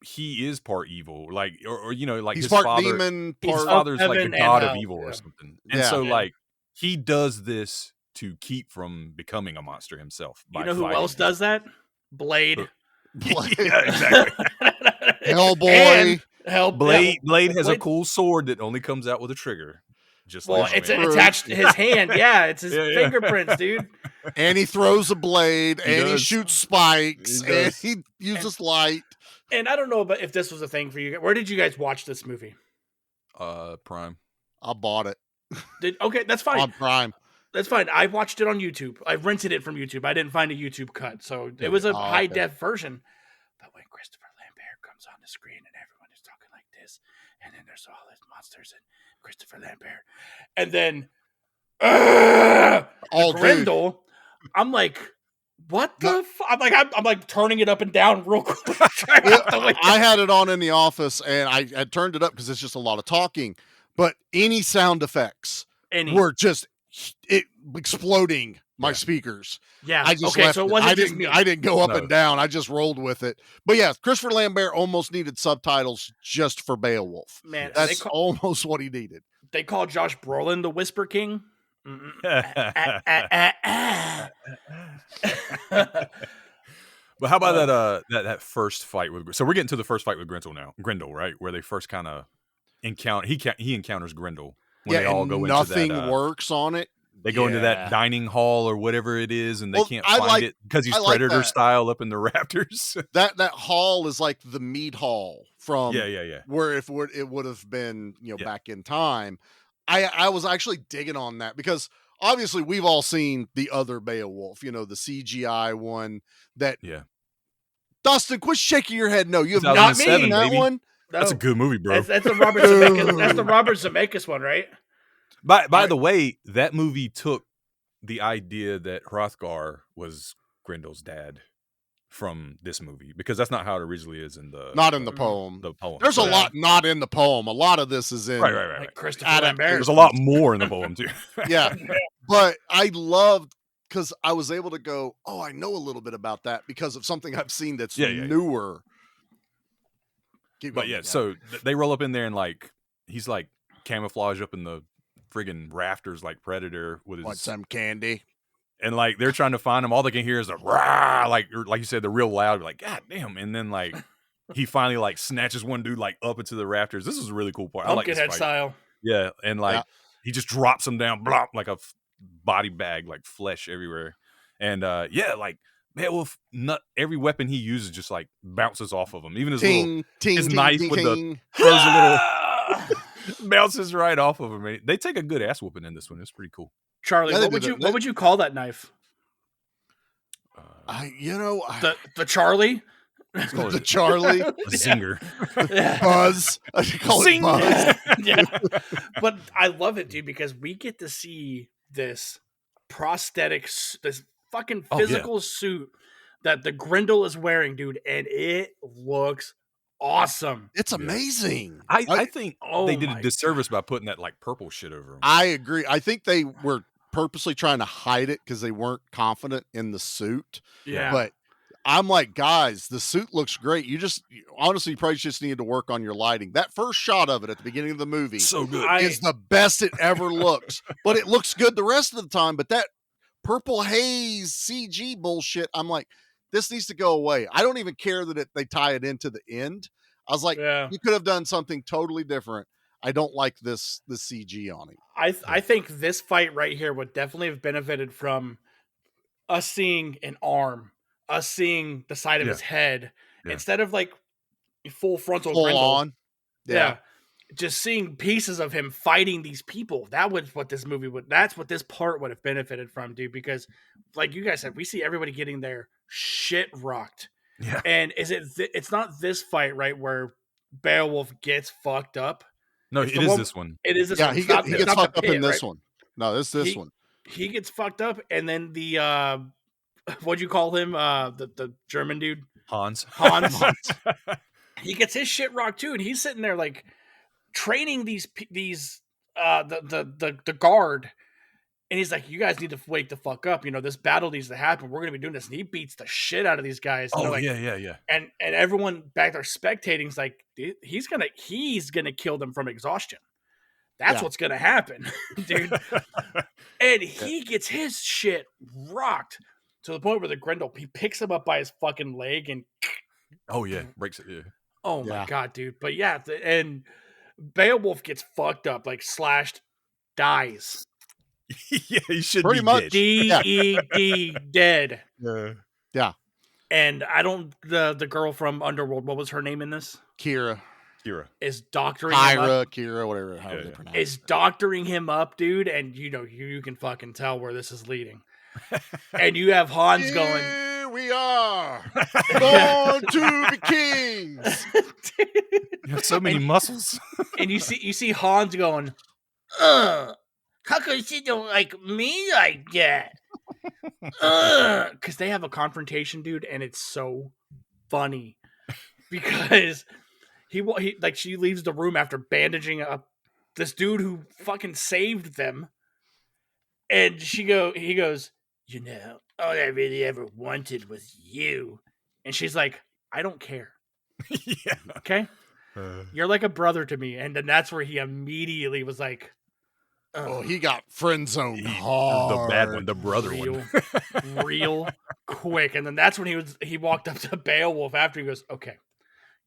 he is part evil, like or like he's his part father, demon. His father's like the god of evil or something, and so like he does this to keep from becoming a monster himself. You know who else does that? Blade. Yeah, exactly. Hellboy. Blade has a cool sword that only comes out with a trigger. Just well, like it's attached to his hand. Yeah, it's his fingerprints, dude. And he throws a blade, He and he does. shoots spikes, He and does. he uses light. And I don't know if this was a thing for you. Where did you guys watch this movie? Prime. I bought it Okay, that's fine. on Prime. That's fine. I watched it on YouTube. I rented it from YouTube. I didn't find a YouTube cut, so it was a high def version. But when Christopher Lambert comes on the screen and everyone is talking like this, and then there's all these monsters and Christopher Lambert, and then Grendel, I'm like, what the? I'm like turning it up and down real quick. I had it on in the office, and I had turned it up because it's just a lot of talking. But any sound effects were just exploding my speakers. Yeah. I just okay. left So it it. wasn't I just didn't. me. I didn't go up and down. I just rolled with it. But yeah, Christopher Lambert almost needed subtitles just for Beowulf. Man, that's almost what he needed. They call Josh Brolin the Whisper King. But how about that first fight with? So we're getting to the first fight with Grendel, right? Where they first kind of encounter. He encounters Grendel when they all go nothing into that. Works on it. They go into that dining hall or whatever it is, and they can't find it because he's Predator style up in the rafters. that hall is like the meat hall from where it would have been back in time. I was actually digging on that because obviously we've all seen the other Beowulf, the CGI one that. Yeah. Dustin, quit shaking your head. No, you have not seen that one. No. That's a good movie, bro. That's the Robert Zemeckis. That's the Robert Zemeckis one, right? By the way, that movie took the idea that Hrothgar was Grendel's dad from this movie because that's not how it originally is in the poem. The poem. There's a lot not in the poem. A lot of this is in right. Like Christopher Lambert. There's a lot more in the poem too. Yeah, but I loved because I was able to go, oh, I know a little bit about that because of something I've seen that's newer. So they roll up in there and like he's like camouflage up in the friggin' rafters like Predator with his want some candy. And like they're trying to find him, all they can hear is a rah, like you said, the real loud, like God damn. And then like he finally like snatches one dude like up into the rafters. This is a really cool part. I like this Pumpkinhead fight. style. Yeah, and like he just drops him down, blop, like a body bag, like flesh everywhere. And like Beowulf, every weapon he uses just like bounces off of him. Even his his knife with the throws a little bounces right off of him. They take a good ass whooping in this one. It's pretty cool. Charlie, what would you call that knife? The Charlie. The Charlie, Zinger, Buzz. I should call it Buzz. Yeah, but I love it, dude, because we get to see this prosthetic, this fucking physical suit that the Grendel is wearing, dude, and it looks awesome. It's amazing. I think they did a disservice by putting that like purple shit over him. I agree. I think they were purposely trying to hide it because they weren't confident in the suit. Yeah, but I'm like, guys, the suit looks great. You probably just needed to work on your lighting. That first shot of it at the beginning of the movie so good. Is the best it ever looks. But it looks good the rest of the time. But that purple haze CG bullshit, I'm like, this needs to go away. I don't even care that they tie it into the end. I was like, you could have done something totally different. I don't like the CG on it. I think this fight right here would definitely have benefited from us seeing an arm, us seeing the side of his head, instead of like full frontal Grendel. On. Yeah. Just seeing pieces of him fighting these people. That was what this movie that's what this part would have benefited from, dude, because like you guys said, we see everybody getting their shit rocked. Yeah. And it's not this fight, right, where Beowulf gets fucked up. No, it is this one. It is this one. He gets fucked up in this one. No, this one. He gets fucked up, and then the what'd you call him? The German dude? Hans. He gets his shit rocked too, and he's sitting there like training the guard. And he's like, you guys need to wake the fuck up. This battle needs to happen. We're going to be doing this. And he beats the shit out of these guys. Yeah. And everyone back there spectating is like, he's going to kill them from exhaustion. That's what's going to happen, dude. And he gets his shit rocked to the point where the Grendel, he picks him up by his fucking leg and Oh yeah, breaks it. Yeah. oh my god, dude. But yeah, and Beowulf gets fucked up, like slashed, dies. Yeah, he should Pretty be much. dead. D-E-D, dead. Yeah. And I don't, the girl from Underworld, what was her name in this? Kira, Is doctoring him up. Kira, whatever, however they pronounce Is it. doctoring him up, dude, and you can fucking tell where this is leading. And you have Hans going, Here we are, born to be kings. You have so many muscles. and you see Hans going, how come she don't like me like that? Because they have a confrontation, dude, and it's so funny because he like she leaves the room after bandaging up this dude who fucking saved them, and he goes, you know, all I really ever wanted was you, and she's like, I don't care. Yeah. Okay, you're like a brother to me, and then that's where he immediately was like, Oh, he got friend zoned hard. The bad one, the brother one. real quick. And then that's when he walked up to Beowulf after. He goes, okay,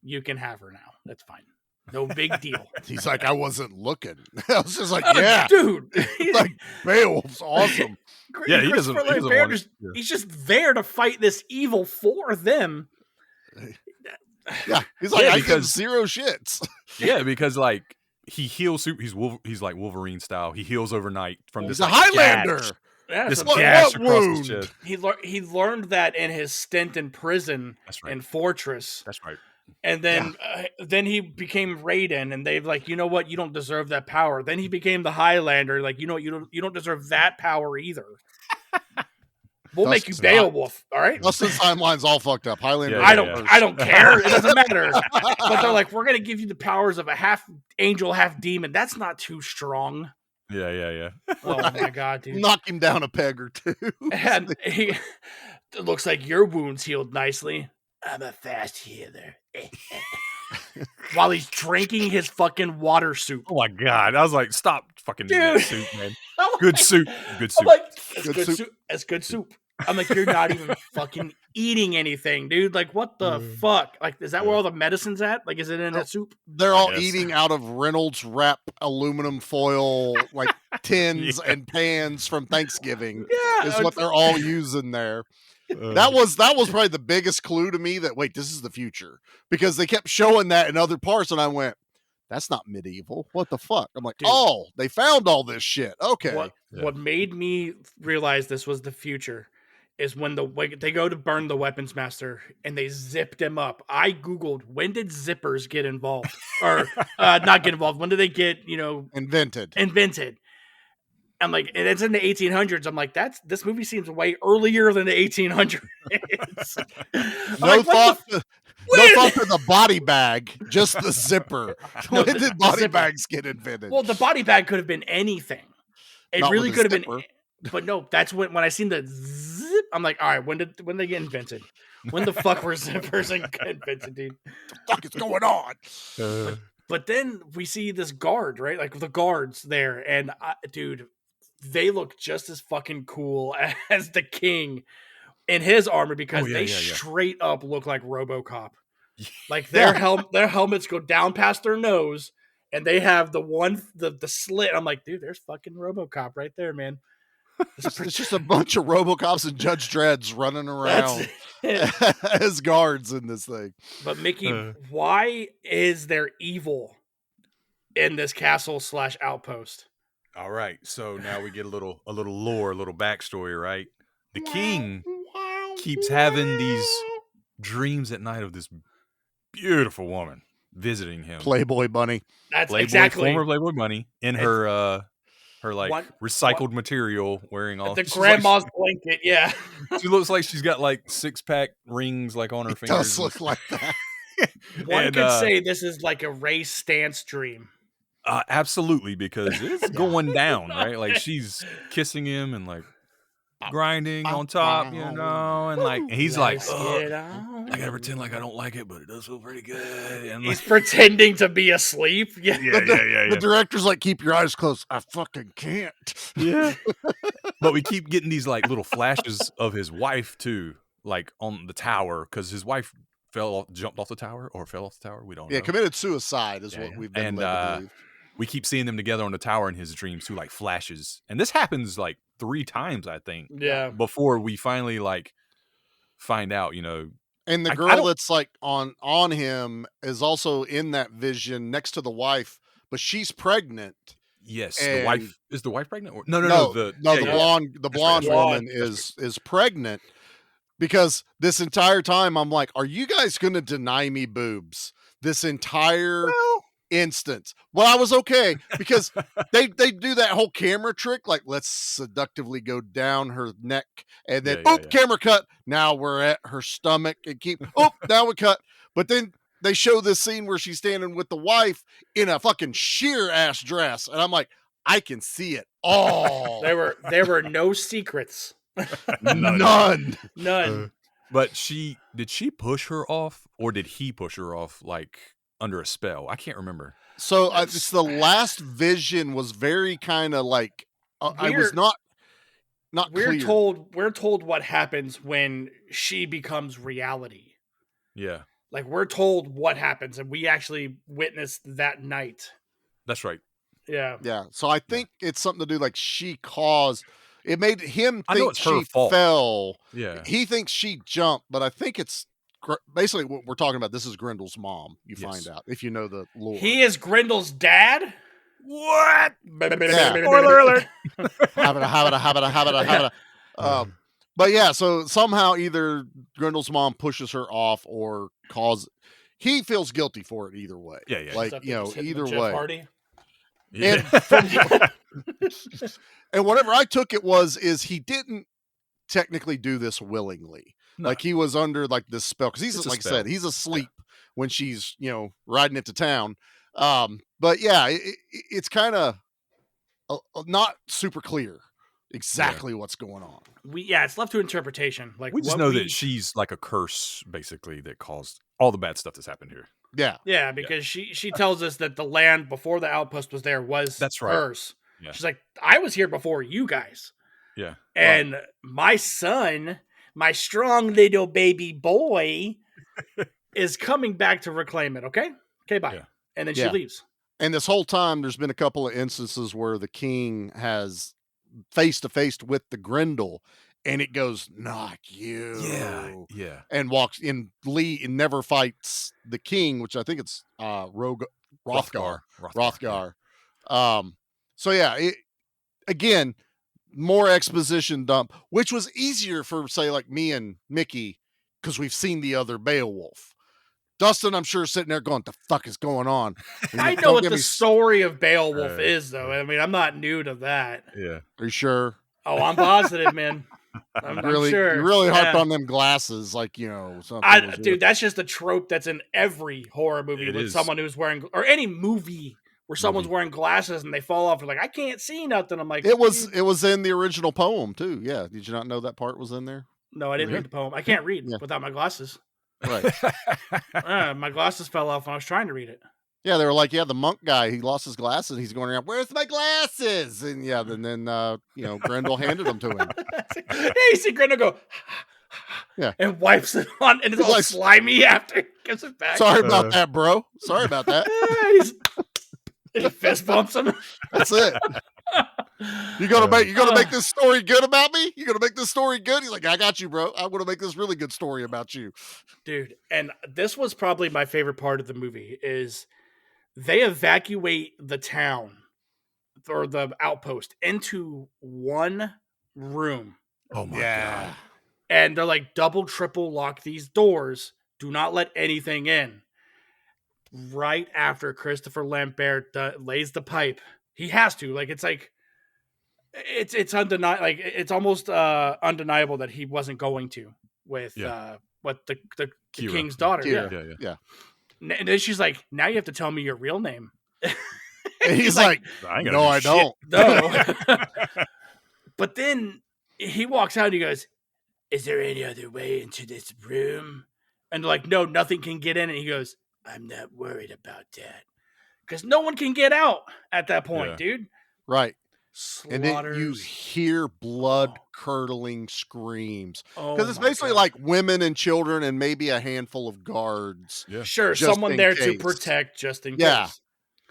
you can have her now. That's fine. No big deal. He's like, I wasn't looking. I was just like, yeah, dude. like Beowulf's awesome. Yeah, he doesn't want it. He's just there to fight this evil for them. Yeah, he's like, Yeah, I because- give zero shits. Yeah, because like he heals. He's like Wolverine style. He heals overnight from this He's a like, Highlander. gash. That's This a what gash wound? across his chest. he learned that in his stint in prison That's right. in Fortress. That's right. And then he became Raiden, and they've like, you know what, you don't deserve that power. Then he became the Highlander, like, you know what, you don't deserve that power either. We'll make you Dustin's Beowulf, all right? Dustin's timeline's all fucked up. Highlander. Yeah, I don't care. It doesn't matter. But they're like, we're gonna give you the powers of a half angel, half demon. That's not too strong. Yeah. Oh my god, dude. Knock him down a peg or two. And it looks like your wounds healed nicely. I'm a fast healer. While he's drinking his fucking water soup. Oh my god! I was like, stop fucking doing that Dude. soup, man. I'm Good like- soup. Good I'm soup. like, it's Good good soup. soup. It's good soup. I'm like, you're not even fucking eating anything, dude. Like, what the fuck? Like, is that where all the medicine's at? Like, is it in that soup? They're all Yes. eating out of Reynolds wrap aluminum foil like tins and pans from Thanksgiving. Yeah. Is what they're all using there. That was probably the biggest clue to me that wait, this is the future, because they kept showing that in other parts, and I went, "That's not medieval. What the fuck?" I'm like, Dude. "Oh, they found all this shit." Okay, What made me realize this was the future is when they go to burn the weapons master and they zipped him up. I Googled, when did zippers get involved? Or not get involved. When did they get, invented. I'm like, and it's in the 1800s. I'm like, this movie seems way earlier than the 1800s. No thought to the body bag, just the zipper. No, When the did body zipper. bags get invented? Well, the body bag could have been anything. It Not really with a could have zipper. been. But no, that's when I seen the zip. I'm like, all right, when they get invented? When the fuck were zippers invented, dude? What the fuck is going on? But then we see this guard, right? Like the guards there, and dude, they look just as fucking cool as the king in his armor because they straight up look like RoboCop. Like their helmets go down past their nose, and they have the slit. I'm like, dude, there's fucking RoboCop right there, man. It's just a bunch of RoboCops and Judge Dredd's running around That's it. as guards in this thing. But Mickey, why is there evil in this castle / outpost? All right, so now we get a little lore, a little backstory, right? The king keeps having these dreams at night of this beautiful woman visiting him. Playboy bunny. That's Playboy, exactly former Playboy bunny in her like recycled material, wearing all the she's grandma's blanket. Yeah, Like, she looks like she's got like 6-pack rings like on her It fingers. does look like that. one And, could say this is like a Ray Stantz dream. Absolutely, because it's going down, right? Like she's kissing him and like grinding on top, you know, and like, and he's Let's like, get on. I gotta pretend like I don't like it, but it does feel pretty good. And He's like, pretending to be asleep. Yeah. The director's like, keep your eyes closed. I fucking can't. Yeah. But we keep getting these like little flashes of his wife too, like on the tower, because his wife jumped off the tower or fell off the tower. We don't know. Yeah, committed suicide is what we've been led to believe. We keep seeing them together on the tower in his dreams too, like flashes. And this happens like 3 times, I think. Yeah. Before we finally like find out, you know. And the girl that's like on him is also in that vision next to the wife, but she's pregnant. Yes, the wife is the wife pregnant? Or, no. The blonde woman is pregnant, because this entire time I'm like, are you guys going to deny me boobs this entire instance? Well, I was okay, because they do that whole camera trick, like let's seductively go down her neck and then camera cut. Now we're at her stomach and now we cut. But then they show this scene where she's standing with the wife in a fucking sheer ass dress, and I'm like, I can see it all. There were no secrets. None. But did she push her off, or did he push her off like under a spell? I can't remember. So it's the last vision was very kind of like I was not we're clear. We're told what happens when she becomes reality. Yeah. Like, we're told what happens, and we actually witnessed that night. That's right. Yeah. Yeah. So I think it's something to do, like she caused, it made him think it's her she fault. fell. Yeah. He thinks she jumped, but I think it's basically what we're talking about. This is Grendel's mom, find out, if you know the lore. He is Grendel's dad? What? Spoiler alert. But yeah, so somehow either Grendel's mom pushes her off or he feels guilty for it either way. Yeah. Like, either way. Party. Yeah. And whatever I took it is he didn't technically do this willingly. No. Like, he was under like this spell, because he's, like I said, he's asleep when she's, riding into town. But yeah, it's kind of not super clear exactly what's going on. It's left to interpretation. Like, we just know that she's like a curse, basically, that caused all the bad stuff that's happened here. Yeah, because she tells us that the land before the outpost was there was hers. Yeah. She's like, I was here before you guys. Yeah. And my son, my strong little baby boy, is coming back to reclaim it. Okay, bye. Yeah. And then she leaves. And this whole time, there's been a couple of instances where the king has face-to-face with the Grendel, and it goes, not you. Yeah. And walks in. Lee never fights the king, which I think it's Hrothgar. So yeah, again, more exposition dump, which was easier for, say, like me and Mickey, because we've seen the other Beowulf. Dustin, I'm sure, sitting there going, the fuck is going on? I know what the story of Beowulf is, though. I mean, I'm not new to that. Yeah. Are you sure? Oh, I'm positive, man. I'm sure. You really harped on them glasses, like, something. Dude, that's just a trope that's in every horror movie with someone who's wearing, or any movie where someone's wearing glasses and they fall off. They're like, I can't see nothing. I'm like, it was in the original poem too. Yeah. Did you not know that part was in there? No, I didn't read the poem. I can't read without my glasses. Right. My glasses fell off when I was trying to read it. Yeah, they were like, the monk guy, he lost his glasses. He's going around, where's my glasses? And then Grendel handed them to him. You see Grendel go, and wipes it on, and it's all slimy after he gives it back. Sorry about that, bro. Sorry about that. He fist bumps him. That's it. You gonna make this story good about me? You gonna make this story good? He's like, I got you, bro. I'm gonna make this really good story about you, dude. And this was probably my favorite part of the movie is they evacuate the town or the outpost into one room. Oh my god! And they're like, double, triple lock these doors. Do not let anything in. Right after Christopher Lambert lays the pipe, he has to. Like, it's like. It's undeniable. Like, it's almost undeniable that he wasn't going to with the king's daughter. Kira. Yeah. And then she's like, "Now you have to tell me your real name." And he's like, "No, I don't." No. But then he walks out and he goes, "Is there any other way into this room?" And they're like, "No, nothing can get in." And he goes, "I'm not worried about that." Because no one can get out at that point, Yeah. dude. Right. And then you Slaughters. hear blood curdling screams. Oh Because it's my basically God. like women and children and maybe a handful of guards. Yeah. Sure, just someone in there to case. protect just in Yeah. case.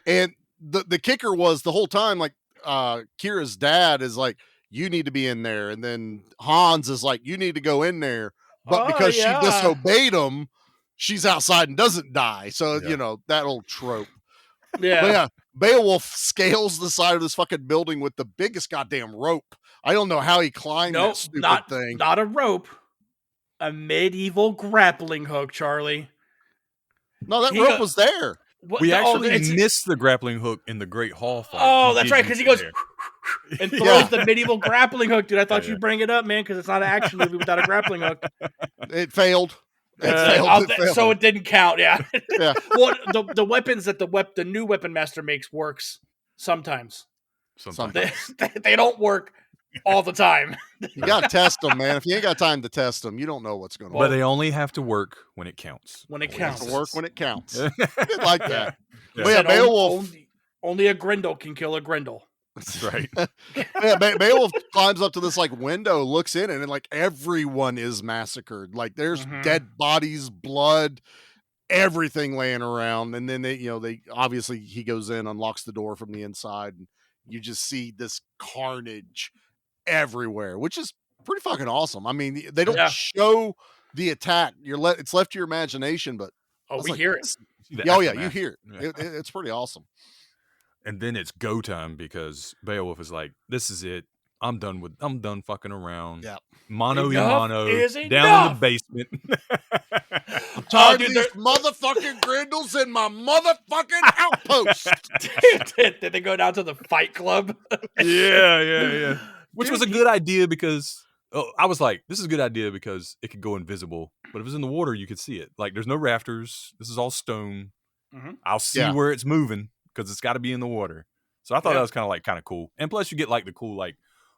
And the kicker was the whole time, like Kira's dad is like, you need to be in there. And then Hans is like, you need to go in there. But Oh, because yeah. she disobeyed him, she's outside and doesn't die. So, Yeah. you know, that old trope. Yeah. But yeah, Beowulf scales the side of this fucking building with the biggest goddamn rope. I don't know how he climbed No, that stupid thing. not a rope. A medieval grappling hook, Charlie. No, that He rope go- was there. What, We oh, actually it's- missed the grappling hook in the Great Hall fight. Oh, He that's did right, use because he it goes there. and throws Yeah. the medieval grappling hook, dude. I thought Yeah, you'd bring it up, man, because it's not an action movie without a grappling hook. It failed. It Oh, failed. so it didn't count, yeah. Yeah. Well, the weapons that the new weapon master makes works sometimes. Sometimes. They don't work all the time. You got to test them, man. If you ain't got time to test them, you don't know what's going to But work. they only have to work when it counts. When it It counts. has to work when it counts. Yeah. Did like that. Yeah. But yeah, Said Beowulf. only a Grendel can kill a Grendel. That's right. Yeah, Beowulf climbs up to this like window, looks in, and like everyone is massacred. Like there's Mhm. dead bodies, blood, everything laying around. And then they obviously he goes in, unlocks the door from the inside, and you just see this carnage everywhere, which is pretty fucking awesome. I mean, they don't Yeah. show the attack. It's left to your imagination, but I Oh, was we like, hear it. this- The oh yeah, you aftermath. hear it. Yeah. It's pretty awesome. And then it's go time because Beowulf is like, "This is it. I'm done fucking around. Yeah. Mano Enough a mano is down in enough." the basement." Tired dude, of these motherfucking Grendels in my motherfucking outpost. Did they go down to the fight club? yeah. Which was a Dude, good idea because I was like, this is a good idea because it could go invisible. But if it's in the water, you could see it. Like, there's no rafters. This is all stone. Mhm. I'll see Yeah. where it's moving because it's got to be in the water. So I thought Yeah. that was kind of cool. And plus, you get like the cool like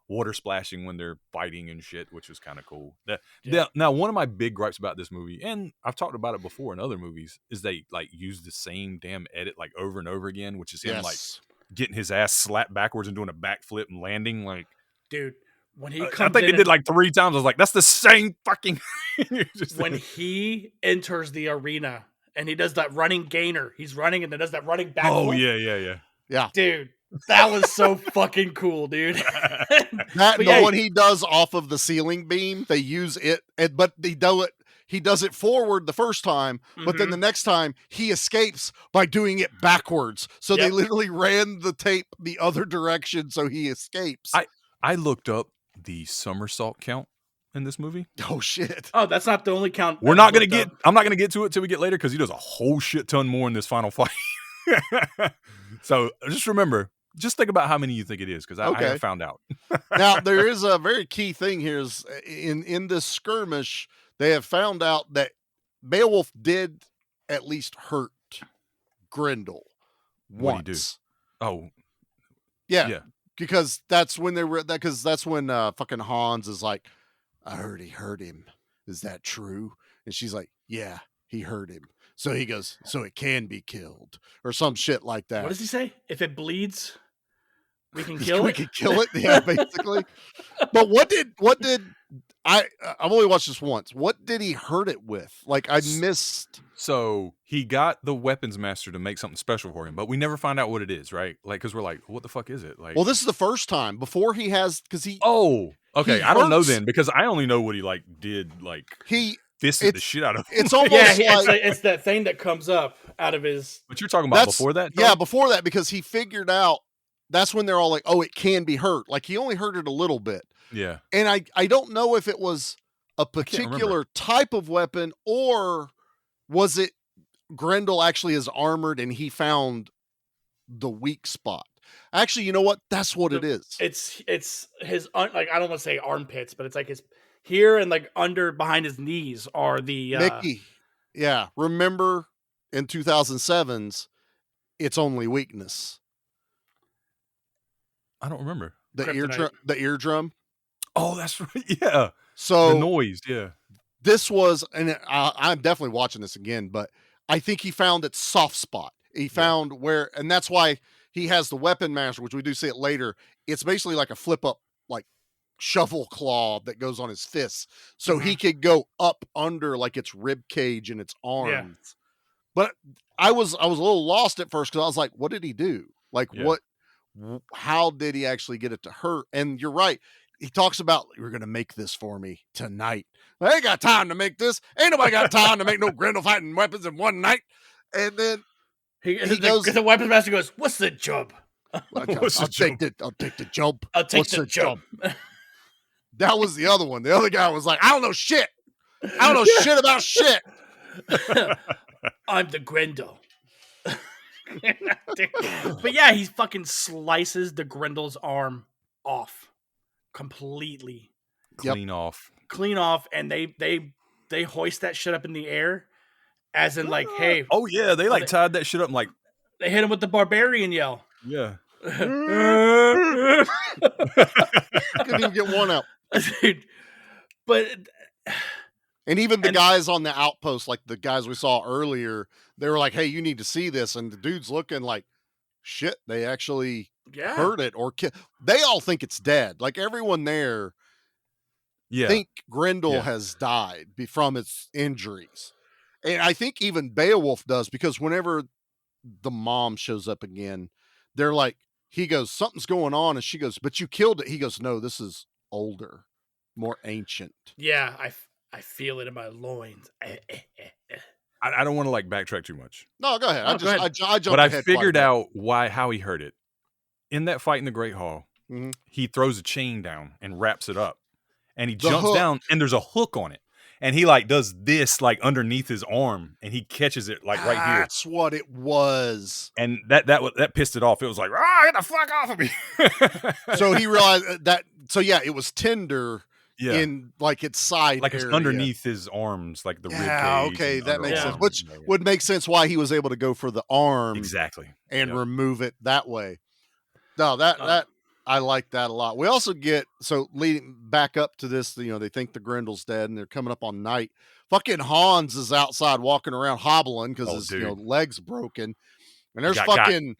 water splashing when they're fighting and shit, which was kind of cool. Yeah. Now, one of my big gripes about this movie, and I've talked about it before in other movies, is they like use the same damn edit like over and over again, which is him like Yes. getting his ass slapped backwards and doing a backflip and landing. Like, dude, when he I comes think in they did like 3 times. I was like, that's the same fucking. when he enters the arena and he does that running gainer, he's running and then does that running back. Oh yeah. Yeah. Dude, that was so fucking cool, dude. That But the yeah, one he does off of the ceiling beam, they use it, but they do it. He does it forward the first time, but then Mhm. the next time he escapes by doing it backwards. So they Yep. literally ran the tape the other direction, so he escapes. I looked up the somersault count in this movie. Oh shit! Oh, that's not the only count. I'm that's not gonna looked up. get to it till we get later because he does a whole shit ton more in this final fight. So just remember, just think about how many you think it is because I Okay. haven't found out. Now there is a very key thing here: is in this skirmish, they have found out that Beowulf did at least hurt Grendel What'd he do? once. Oh Yeah, because that's when they were because that's when fucking Hans is like, I heard he hurt him. Is that true? And she's like, yeah, he hurt him. So he goes, so it can be killed or some shit like that. What does he say? If it bleeds, we can kill We it. can kill it. Yeah, basically. But what did I've only watched this once. What did he hurt it with? Like I missed. So he got the weapons master to make something special for him, but we never find out what it is, right? Like, because we're like, what the fuck is it? Like, Well, this is the first time before he has because he oh, okay. he I don't know hurts- then because I only know what he like did, like he fisted the it's- shit out of him. it's almost Yeah, like it's that thing that comes up out of his. But you're talking about That's- before that? yeah, Charlie? before that because he figured out that's when they're all like, oh, it can be hurt. Like he only hurt it a little bit. Yeah. And I don't know if it was a can't remember. particular type of weapon or was it Grendel actually is armored and he found the weak spot. Actually, you know what? That's what it is. It's his like I don't want to say armpits, but it's like his here and like under behind his knees are the Mickey. Yeah. Remember in 2007's It's Only Weakness. I don't remember. The Kryptonite. eardrum. Oh, that's right. Yeah. So The noise. Yeah. this was, and I'm definitely watching this again, but I think he found its soft spot. He found where, and that's why he has the weapon master, which we do see it later. It's basically like a flip up, like shovel claw that goes on his fists. So he could go up under like its rib cage and its arms. But I was a little lost at first because I was like, what did he do? Like how did he actually get it to hurt? And you're right. He talks about, you're going to make this for me tonight. I ain't got time to make this. Ain't nobody got time to make no Grendel fighting weapons in one night. And then the weapons master goes, what's the job? I'll take the jump. I'll take the jump. That was the other one. The other guy was like, I don't know shit. I don't know shit about shit. I'm the Grendel. But yeah, he fucking slices the Grendel's arm off completely. Clean off. And they hoist that shit up in the air as in like, hey. Oh yeah, they like tied that shit up and like they hit him with the barbarian yell. Yeah. Couldn't even get one out. Dude, but and even the guys on the outpost, like the guys we saw earlier, they were like, hey, you need to see this. And the dude's looking like, shit, they actually hurt it or they all think it's dead. Like everyone there think Grendel has died from its injuries. And I think even Beowulf does, because whenever the mom shows up again, they're like, he goes, something's going on. And she goes, but you killed it. He goes, no, this is older, more ancient. Yeah, I feel it in my loins. I don't want to like backtrack too much. No, go ahead. I jumped but I ahead figured out how he hurt it. In that fight in the Great Hall, he throws a chain down and wraps it up. And he jumps down and there's a hook on it. And he like does this like underneath his arm and he catches it like right here. That's what it was. And that pissed it off. It was like, get the fuck off of me. So he realized that. So yeah, it was tender in like its side, like it's area. underneath his arms, like the rib cage. Okay, that makes sense. Which would make sense why he was able to go for the arm and remove it that way. No, that I like that a lot. We also get, so leading back up to this, they think the Grendel's dead and they're coming up on night. Fucking Hans is outside walking around hobbling because his leg's broken. And there's fucking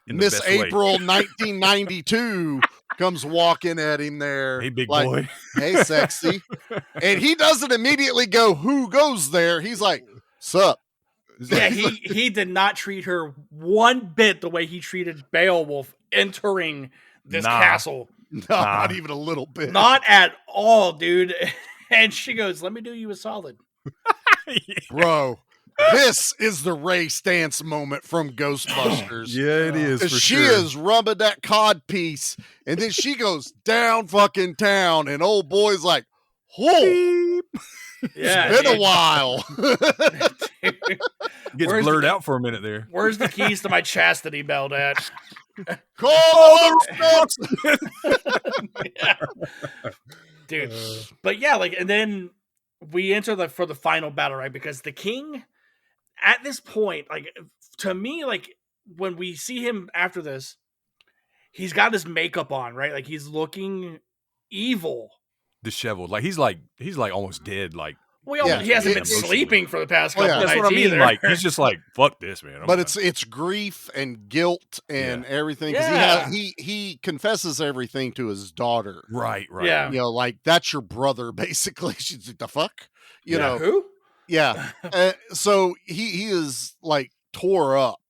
Miss April 1992 comes walking at him there. Hey, big boy. Hey, sexy. And he doesn't immediately go, who goes there? He's like, sup. Yeah, he did not treat her one bit the way he treated Beowulf entering this castle. No, not even a little bit. Not at all, dude. And she goes, let me do you a solid. Bro, this is the Ray Stantz moment from Ghostbusters. Yeah, it is. For she is rubbing that cod piece, and then she goes down fucking town, and old boy's like, whoa. It's been a while. Gets blurred out for a minute there. Where's the keys to my chastity belt at? Call Dude. But yeah, like, and then we enter for the final battle, right? Because the king, at this point, like, to me, like, when we see him after this, he's got his makeup on, right? Like, he's looking evil. Disheveled. Like he's like almost dead. Like he hasn't been sleeping for the past couple nights. That's what I mean. Either. Like he's just like, fuck this, man. But it's grief and guilt and everything. Because he confesses everything to his daughter. Right. Yeah. Like that's your brother, basically. She's like, the fuck? You know who? Yeah. So he is like tore up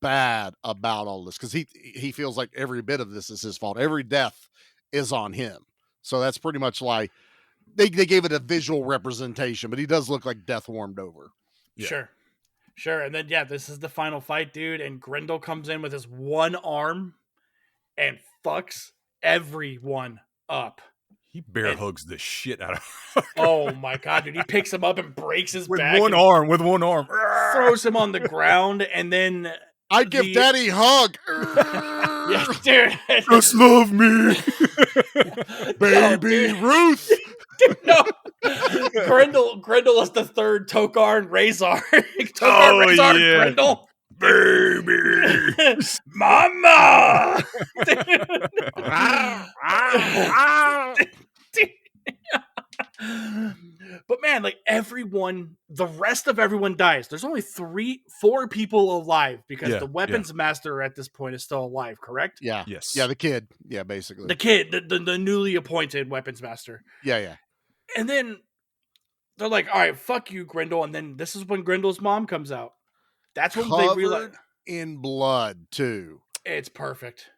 bad about all this because he feels like every bit of this is his fault. Every death is on him. So that's pretty much like they gave it a visual representation, but he does look like death warmed over. Yeah. Sure. And then, this is the final fight, dude. And Grendel comes in with his one arm and fucks everyone up. He bear hugs the shit out of Oh my God, dude. He picks him up and breaks his back. With one arm. Throws him on the ground. And then I give Daddy a hug. Yeah, dude. Just love me. Baby Ruth. Dude, no. Grendel is the third Tokar and Razor. Tokar, Razor, and Grendel. Baby. Mama. But man, like everyone, the rest of everyone dies. There's only 4 people alive because the weapons master at this point is still alive, correct? Yeah. Yes. Yeah, the kid. Yeah, basically. The kid, the newly appointed weapons master. Yeah. And then they're like, all right, fuck you, Grendel. And then this is when Grendel's mom comes out. That's when they realize Covered in blood, too. it's perfect.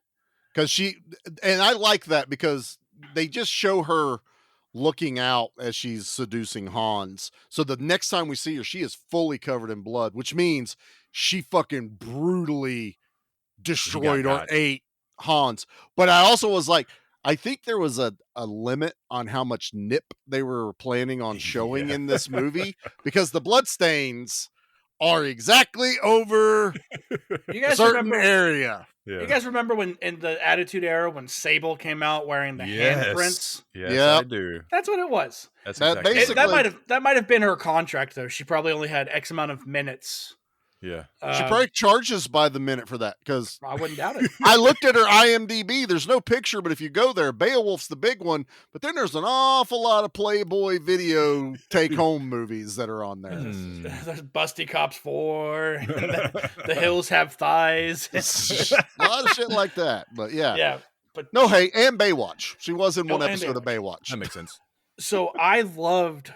Because and I like that because they just show her looking out as she's seducing Hans. So the next time we see her, she is fully covered in blood, which means she fucking brutally destroyed or ate Hans. But I also was like, I think there was a limit on how much nip they were planning on showing in this movie because the bloodstains are exactly over a certain area. You guys remember when in the Attitude Era when Sable came out wearing the handprints? Yes, I do. That's what it was. That's that exactly that might have been her contract though. She probably only had X amount of minutes. Yeah. She probably charges by the minute for that because I wouldn't doubt it. I looked at her IMDb. There's no picture, but if you go there, Beowulf's the big one. But then there's an awful lot of Playboy video take-home movies that are on there. There's Busty Cops 4. The Hills Have Thighs. A lot of shit like that. But yeah. But no, hey, and Baywatch. She was in one episode of Baywatch. That makes sense. So I loved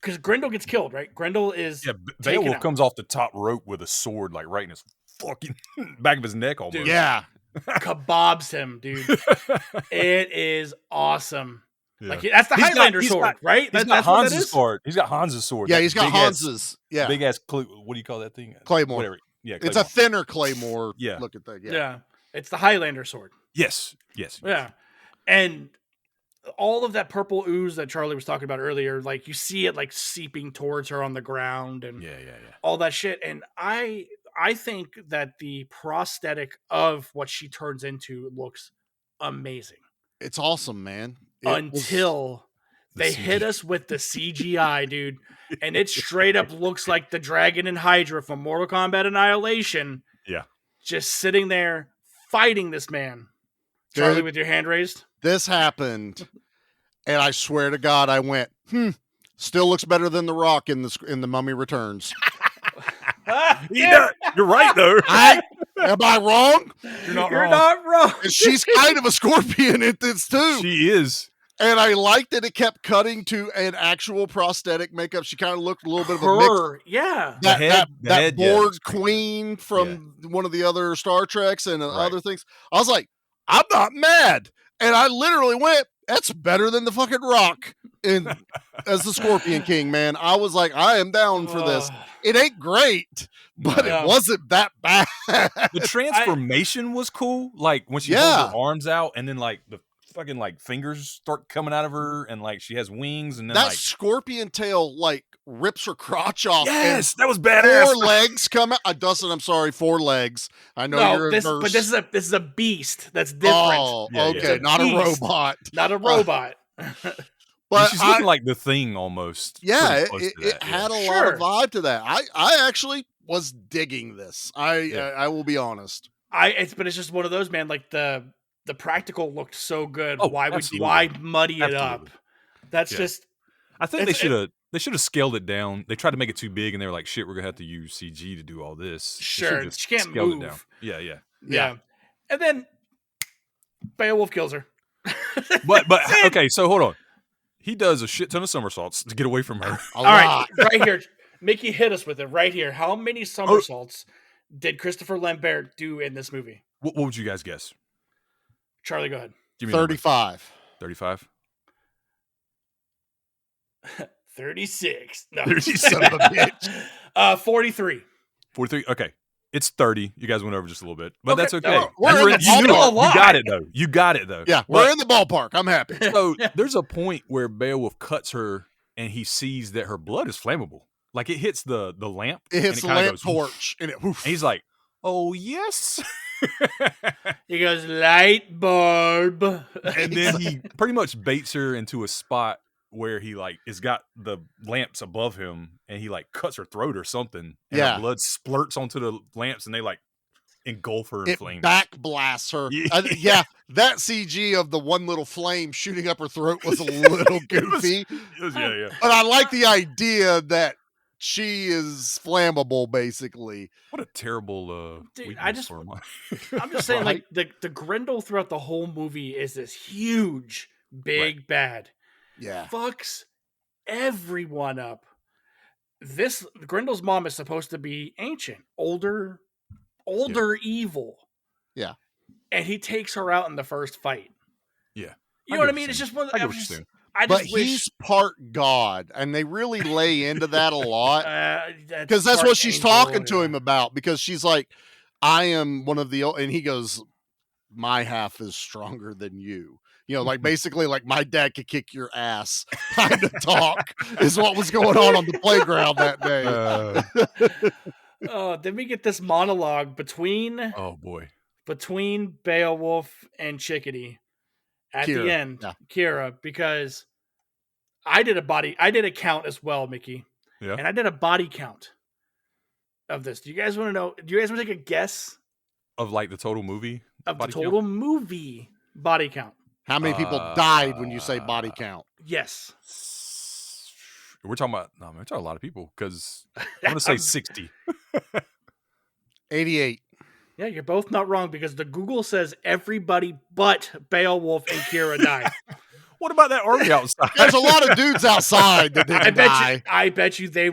because Grendel gets killed, right? Grendel is Beowulf comes off the top rope with a sword, like right in his fucking back of his neck, almost. Dude, yeah, kebabs him, dude. It is awesome. Yeah. Like that's the Highlander sword, right? That's Hans's sword. He's got Hans's sword. Yeah, he's got Hans's. Yeah, big ass. What do you call that thing? Claymore. Whatever. Yeah, Claymore. It's a thinner Claymore. Looking thing. Yeah, it's the Highlander sword. Yes. Yeah, and all of that purple ooze that Charlie was talking about earlier, like you see it like seeping towards her on the ground and all that shit. And I think that the prosthetic of what she turns into looks amazing. It's awesome, man. Until they hit us with the CGI, dude. And it straight up looks like the Dragon and Hydra from Mortal Kombat Annihilation. Yeah. Just sitting there fighting this man. Charlie, dude, with your hand raised? This happened, and I swear to God, I went, still looks better than The Rock in the Mummy Returns. You're right, though. Am I wrong? You're not wrong. And she's kind of a scorpion in this, too. She is. And I liked that it kept cutting to an actual prosthetic makeup. She kind of looked a little bit of a mix. Yeah. That Borg queen from one of the other Star Treks and other things. I was like, I'm not mad. And I literally went, that's better than the fucking Rock as the Scorpion King, man. I was like, I am down for this. It ain't great, but it wasn't that bad. The transformation was cool. Like when she holds her arms out and then like the fucking like fingers start coming out of her and like she has wings and then that like scorpion tail like rips her crotch off. Yes, that was badass. 4 legs come out. Dustin, I'm sorry, 4 legs. I know you're a nurse. But this is a beast that's different. Oh, okay, not a robot. Not a robot. But she's looking like the Thing almost. Yeah, it had a lot of vibe to that. I actually was digging this. I will be honest. It's just one of those, man. Like the practical looked so good. Why muddy it up? That's just. I think they should have scaled it down. They tried to make it too big, and they were like, "Shit, we're gonna have to use CG to do all this." Sure, she can't move. It down. Yeah. And then Beowulf kills her. But okay, so hold on. He does a shit ton of somersaults to get away from her. All right, right here, Mickey hit us with it right here. How many somersaults did Christopher Lambert do in this movie? What would you guys guess? Charlie, go ahead. 35. 35. 36. No. You son of a bitch. 43. 43. Okay. It's 30. You guys went over just a little bit, but that's okay. You got it though. Yeah, we're in the ballpark. I'm happy. So there's a point where Beowulf cuts her and he sees that her blood is flammable. Like it hits the lamp. It hits the lamp torch. And he's like, oh, yes. He goes, light bulb. And then he pretty much baits her into a spot where he like has got the lamps above him and he like cuts her throat or something. And her blood splurts onto the lamps and they like engulf her in it flames. back blasts her. Yeah, that CG of the one little flame shooting up her throat was a little goofy. Yeah. But I like the idea that she is flammable, basically. What a terrible Dude, weakness for him. I'm just saying, Right. like the Grendel throughout the whole movie is this huge, big bad. Yeah. Fucks everyone up. This Grendel's mom is supposed to be ancient, older evil. Yeah. And he takes her out in the first fight. Yeah. You know what I mean? It's just one. I get what you're saying. I But just wish he's part God, and they really lay into that a lot. Because that's part what she's angel, talking to yeah. him about, because she's like, I am one of the, and he goes, my half is stronger than you. You know, like basically like my dad could kick your ass kind of talk is what was going on the playground that day. Then we get this monologue between Oh boy. Beowulf and Chickadee at Kira, the end, yeah. Kira, because I did a count as well, Mickey. Yeah. And I did a body count of this. Do you guys want to know? Do you guys want to take a guess Of like the total movie? of the body count? total movie body count? How many people died when you say body count? Yes. We're talking about a lot of people, because I'm gonna say 60. 88. Yeah, you're both not wrong, because the Google says everybody but Beowulf and Kira died. What about that army outside? There's a lot of dudes outside that didn't die. I bet you they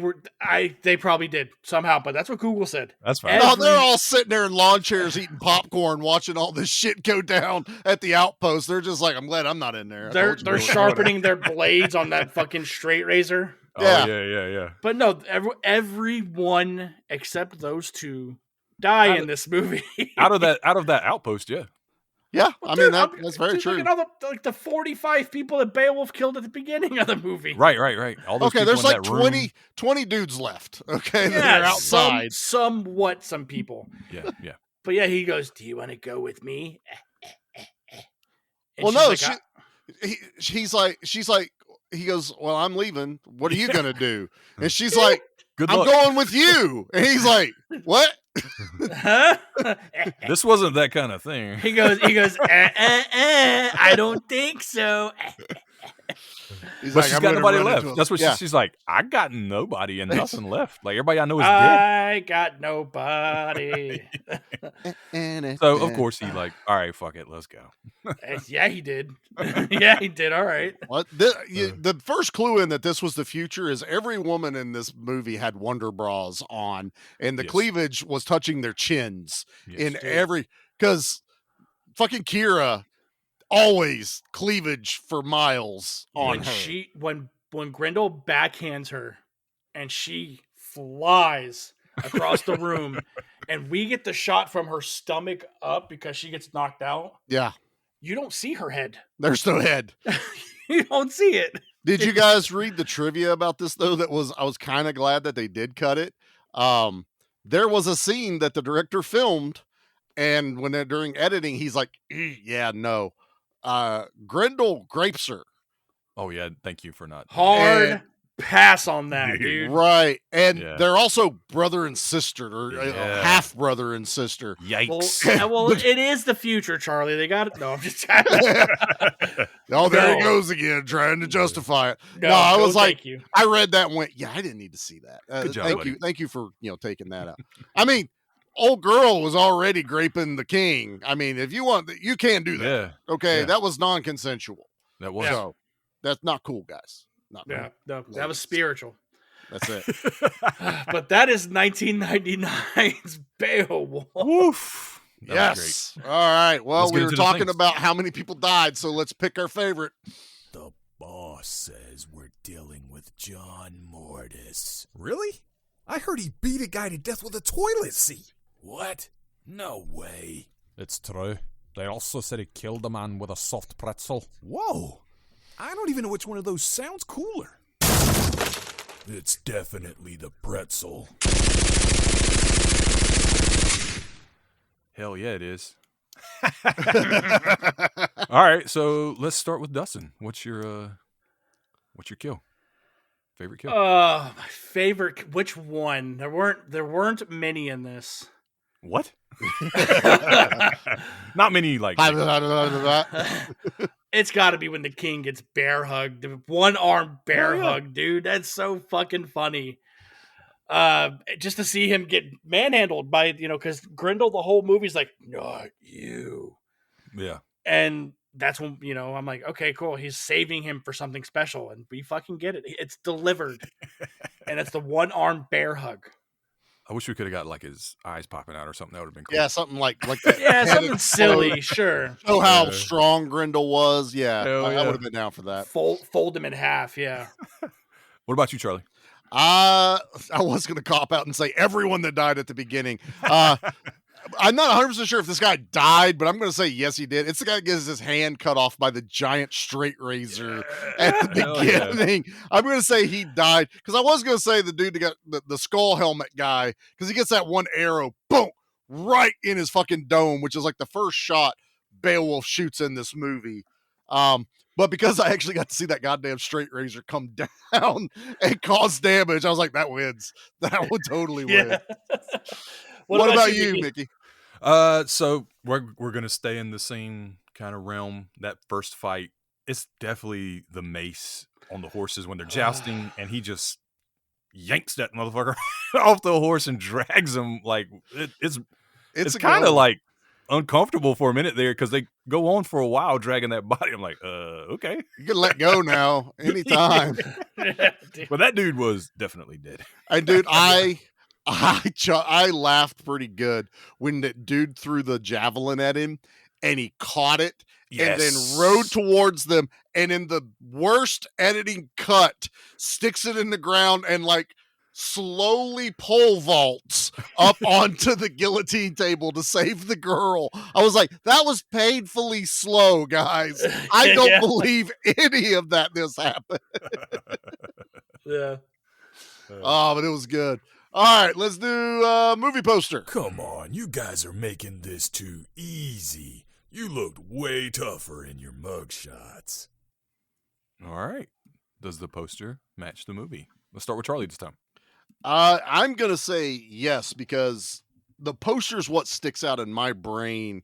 probably did somehow, but that's what Google said. That's fine. No, they're all sitting there in lawn chairs eating popcorn, watching all this shit go down at the outpost. They're just like, I'm glad I'm not in there. They're sharpening their blades on that fucking straight razor. Yeah. Oh, yeah. But no, everyone except those two die in this movie. Out of that outpost, yeah. Yeah, Well, I dude, mean, that's very dude, true. Look at all the 45 people that Beowulf killed at the beginning of the movie. Right. All those Okay, people there's in like that room. 20 dudes left. Okay, Yeah, that are outside. some people. Yeah. But yeah, he goes, "Do you want to go with me?" And Well, she's no, like, she's like, he goes, well, I'm leaving. What are you going to do? And she's like, Good I'm luck. going with you. And he's like, what? huh? This wasn't that kind of thing. He goes, I don't think so. He's But like, she's I'm got gonna nobody run left. into him. That's what Yeah. she's like. I got nobody and nothing left. Like everybody I know is dead. I got nobody. So of course he's like, all right, fuck it, let's go. Yeah, he did. Yeah, he did. All right. What? The first clue in that this was the future is every woman in this movie had wonder bras on, and the Yes. cleavage was touching their chins Yes. in every, because fucking Kira always cleavage for miles on When her. when Grendel backhands her and she flies across the room and we get the shot from her stomach up because she gets knocked out, Yeah, you don't see her head. there's no head. You don't see it. Did you guys read the trivia about this though? I was kind of glad that they did cut it. There was a scene that the director filmed, and during editing, he's like, yeah, no. Grendel grapes her. Oh yeah, thank you for not. Hard And- pass on that, dude. Right. And Yeah. they're also brother and sister, or Yeah. half brother and sister. Yikes. Well, it is the future, Charlie. They got it. No, I'm just Oh, there he No. goes again, trying to justify it. No, I was no, like, thank you. I read that and went, yeah, I didn't need to see that. Good job, thank buddy. you. Thank you for, taking that out. I mean, old girl was already graping the king. I mean, if you want, you can do that. Yeah, Okay. yeah. That was non-consensual. that was. So that's not cool, guys. Not cool. Yeah, no, that was spiritual. That's it. But that is 1999's Beowulf. Woof. That was Yes. All right. Well, Let's get we were into the talking things. about how many people died, so let's pick our favorite. The boss says we're dealing with John Mortis. Really? I heard he beat a guy to death with a toilet seat. What? No way. It's true. They also said he killed a man with a soft pretzel. Whoa. I don't even know which one of those sounds cooler. It's definitely the pretzel. Hell yeah, it is. All right, so let's start with Dustin. What's your kill? Favorite kill? My favorite. Which one? There weren't many in this. What? Not many like. It's got to be when the king gets bear hugged, the one arm bear Yeah. hug, dude. That's so fucking funny. Just to see him get manhandled by, because Grendel the whole movie's like, not you. Yeah. And that's when, I'm like, okay, cool. He's saving him for something special, and we fucking get it. It's delivered. And it's the one arm bear hug. I wish we could have got like his eyes popping out or something. That would have been cool. Yeah, something like that. Yeah, something silly, sure. Show how strong Grendel was. Yeah, Hell I yeah. would have been down for that. Fold him in half, yeah. What about you, Charlie? I was going to cop out and say everyone that died at the beginning. I'm not 100% sure if this guy died, but I'm going to say yes, he did. It's the guy that gets his hand cut off by the giant straight razor at the beginning. Yeah. I'm going to say he died, because I was going to say the dude that got the skull helmet guy, because he gets that one arrow, boom, right in his fucking dome, which is like the first shot Beowulf shoots in this movie. But because I actually got to see that goddamn straight razor come down and cause damage, I was like, that wins. That would totally win. What about you, Mickey? So we're gonna stay in the same kind of realm. That first fight, it's definitely the mace on the horses when they're jousting, and he just yanks that motherfucker off the horse and drags him. Like it's kind of like uncomfortable for a minute there, because they go on for a while dragging that body. I'm like, okay, you can let go now anytime. But that dude was definitely dead. And dude, I laughed pretty good when the dude threw the javelin at him and he caught it and then rode towards them, and in the worst editing cut sticks it in the ground and like slowly pole vaults up onto the guillotine table to save the girl. I was like, that was painfully slow, guys. I don't believe any of that this happened. Yeah. Oh, but it was good. All right, let's do movie poster. Come on, you guys are making this too easy. You looked way tougher in your mugshots. All right. Does the poster match the movie? Let's start with Charlie this time. I'm going to say yes, because the poster is what sticks out in my brain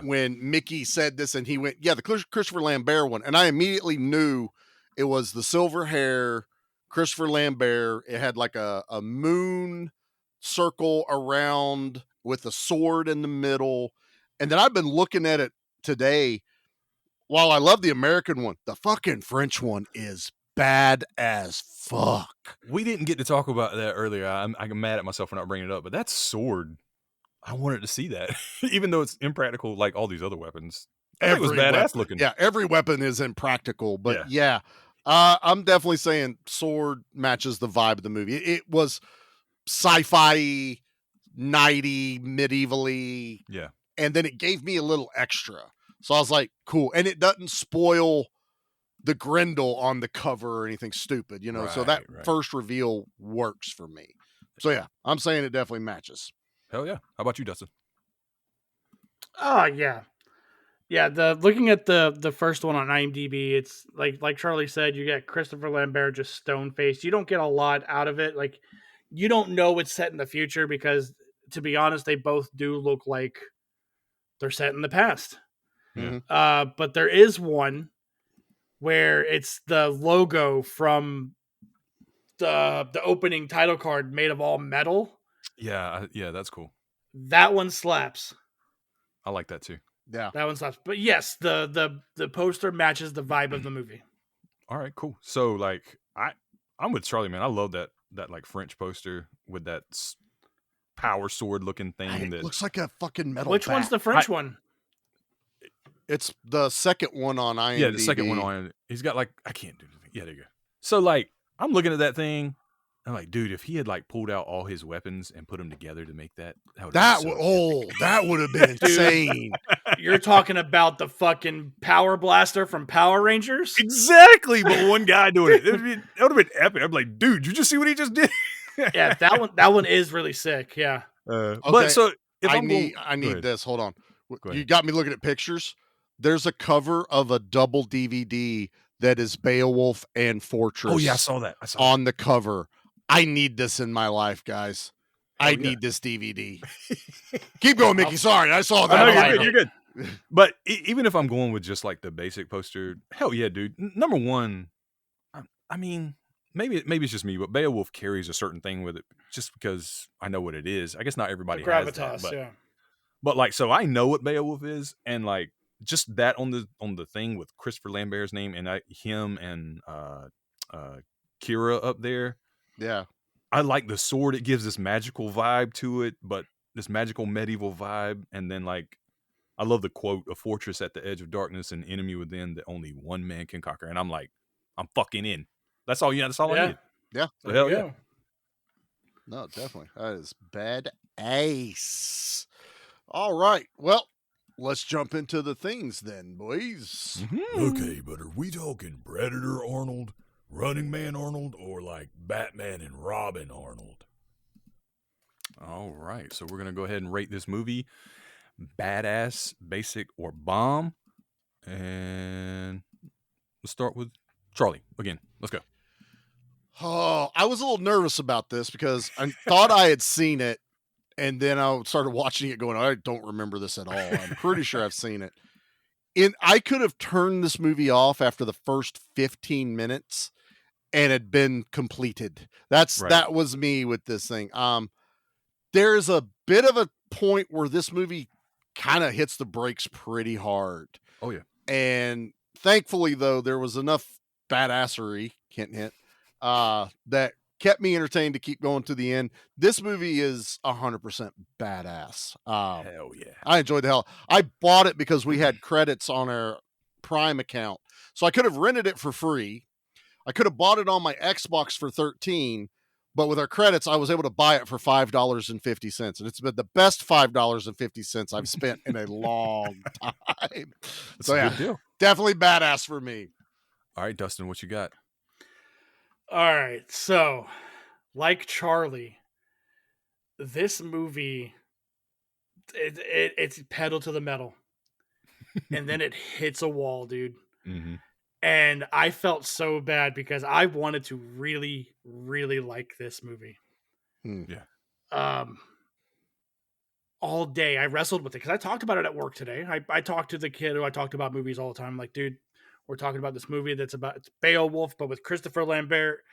when Mickey said this and he went, yeah, the Christopher Lambert one. And I immediately knew it was the silver hair, Christopher Lambert. It had like a moon circle around with a sword in the middle. And then I've been looking at it today. While I love the American one, the fucking French one is bad as fuck. We didn't get to talk about that earlier. I'm mad at myself for not bringing it up, but that sword, I wanted to see that, even though it's impractical like all these other weapons. It was badass looking. Yeah, every weapon is impractical, but I'm definitely saying sword matches the vibe of the movie. It was sci-fi, nighty, medievally, and then it gave me a little extra. So I was like, cool, and it doesn't spoil the Grendel on the cover or anything stupid, you know. So that first reveal works for me. So yeah, I'm saying it definitely matches. Hell yeah! How about you, Dustin? Oh yeah. Yeah, looking at the first one on IMDb, it's like Charlie said, you get Christopher Lambert just stone faced. You don't get a lot out of it. Like, you don't know it's set in the future, because to be honest, they both do look like they're set in the past. Mm-hmm. But there is one where it's the logo from the opening title card made of all metal. Yeah, that's cool. That one slaps. I like that too. Yeah, that one slaps. But yes, the poster matches the vibe of the movie. All right, cool. So like, I'm with Charlie, man. I love that like French poster with that power sword looking thing. That looks like a fucking metal. Which one's the French one? It's the second one on IMDb. Yeah, the second one on. He's got like, I can't do anything. Yeah, there you go. So like, I'm looking at that thing. I'm like, dude, if he had like pulled out all his weapons and put them together to make that that would have been insane. You're talking about the fucking power blaster from Power Rangers? Exactly, but one guy doing it. It would have been epic. I'm like, dude, you just see what he just did? Yeah, that one is really sick. Yeah. Okay. But so if I need this. Hold on. You got me looking at pictures. There's a cover of a double DVD that is Beowulf and Fortress. Oh yeah, I saw that. On the cover. I need this in my life, guys. I need this DVD. Keep going, Mickey. Sorry, I saw that. I know, I you're good. But even if I'm going with just like the basic poster, hell yeah, dude. Number one, I mean, maybe it's just me, but Beowulf carries a certain thing with it just because I know what it is. I guess not everybody has that, Gravitas, but like, so I know what Beowulf is, and like just that on the thing with Christopher Lambert's name and him and Kira up there. Yeah. I like the sword. It gives this magical vibe to it, but this magical medieval vibe. And then like, I love the quote, "A fortress at the edge of darkness, an enemy within that only one man can conquer." And I'm like, I'm fucking in. That's all. Yeah, that's all I need. Yeah. So hell yeah. No, definitely. That is bad ace. All right. Well, let's jump into the things then, boys. Okay, but are we talking Predator Arnold, Running Man Arnold, or like Batman and Robin Arnold? All right. So we're going to go ahead and rate this movie badass, basic, or bomb. And let's start with Charlie again. Let's go. Oh, I was a little nervous about this because I thought I had seen it, and then I started watching it going, I don't remember this at all. I'm pretty sure I've seen it. I could have turned this movie off after the first 15 minutes and had been completed. That was me with this thing. There's a bit of a point where this movie kind of hits the brakes pretty hard. Oh yeah. And thankfully though, there was enough badassery, hint, hint, that kept me entertained to keep going to the end. This movie is 100% badass. Hell yeah. I enjoyed the hell. I bought it because we had credits on our Prime account. So I could have rented it for free. I could have bought it on my Xbox for $13, but with our credits, I was able to buy it for $5.50. And it's been the best $5.50 I've spent in a long time. That's so a yeah, good deal. Definitely badass for me. All right, Dustin, what you got? All right. So, like Charlie, this movie, it's pedal to the metal. And then it hits a wall, dude. Mm-hmm. And I felt so bad because I wanted to really, really like this movie. Yeah. All day I wrestled with it because I talked about it at work today. I talked to the kid who I talked about movies all the time. I'm like, dude, we're talking about this movie it's Beowulf, but with Christopher Lambert,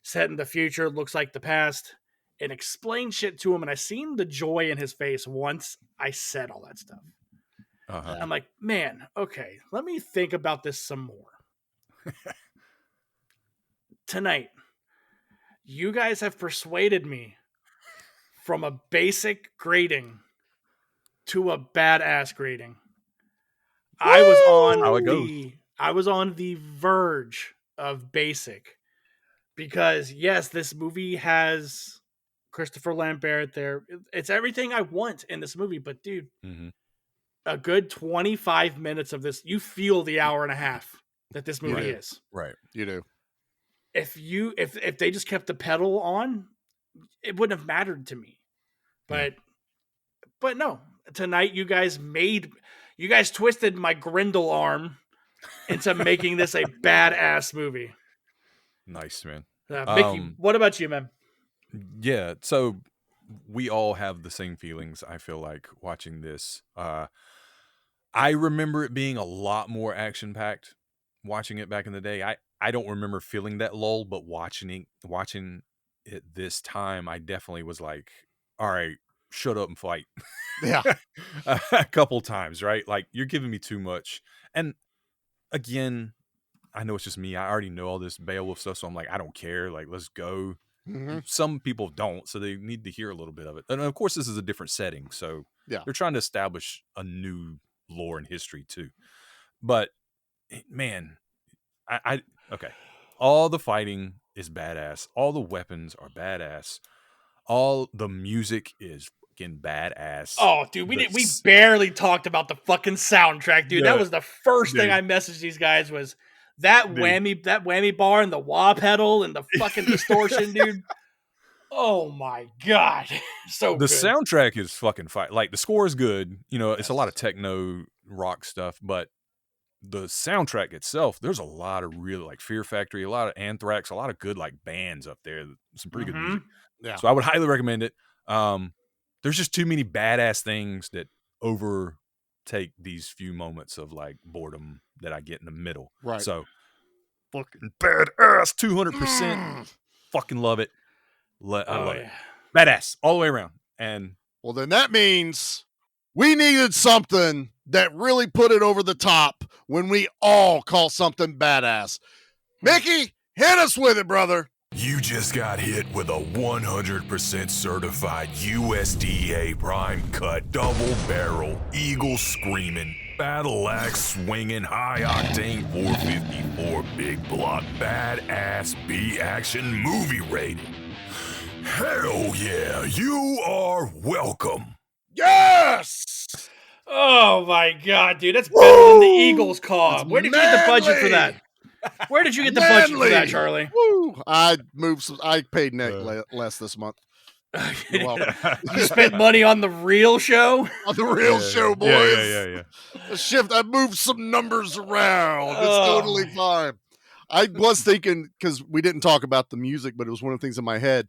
set in the future, looks like the past, and explain shit to him. And I seen the joy in his face once I said all that stuff. Uh-huh. I'm like, man, okay, let me think about this some more. Tonight, you guys have persuaded me from a basic grading to a badass grading. I was on the verge of basic because yes, this movie has Christopher Lambert there. It's everything I want in this movie, but dude, a good 25 minutes of this, you feel the hour and a half that this movie is. Right. You do. If they just kept the pedal on, it wouldn't have mattered to me. But no, tonight you guys twisted my Grendel arm into making this a badass movie. Nice, man. Mickey, what about you, man? Yeah, so we all have the same feelings, I feel like, watching this. I remember it being a lot more action-packed watching it back in the day. I don't remember feeling that lull, but watching it this time, I definitely was like, all right, shut up and fight. Yeah. A couple times, right? Like, you're giving me too much. And again, I know it's just me. I already know all this Beowulf stuff, so I'm like, I don't care. Like, let's go. Mm-hmm. Some people don't, so they need to hear a little bit of it. And of course, this is a different setting, so yeah, they're trying to establish a new lore and history too. But man, okay. All the fighting is badass. All the weapons are badass. All the music is fucking badass. Oh, dude, we barely talked about the fucking soundtrack, dude. Yeah. That was the first thing I messaged these guys was that whammy bar and the wah pedal and the fucking distortion, dude. Oh my god. So the good. Soundtrack is fucking fire. Like, the score is good. You know, it's a lot of techno rock stuff, but the soundtrack itself, there's a lot of really, like, Fear Factory, a lot of Anthrax, a lot of good, like, bands up there. Some pretty good music. Yeah. So I would highly recommend it. There's just too many badass things that overtake these few moments of like boredom that I get in the middle. Right. So fucking badass, 200%. Fucking love it. I love it. Badass all the way around. And well, then that means we needed something that really put it over the top when we all call something badass. Mickey, hit us with it, brother. You just got hit with a 100% certified USDA prime cut, double barrel, eagle screaming, battle axe swinging, high octane 454 big block, badass B action movie rating. Hell yeah, you are welcome. Yes! Oh my god, dude, that's better than the Eagles call. Where did you get the budget for that? Where did you get the budget for that, Charlie? Woo! I paid Nick less this month. You're welcome. You spent money on the real show? On the real show, boys. Yeah. I moved some numbers around. It's totally fine. I was thinking, because we didn't talk about the music, but it was one of the things in my head.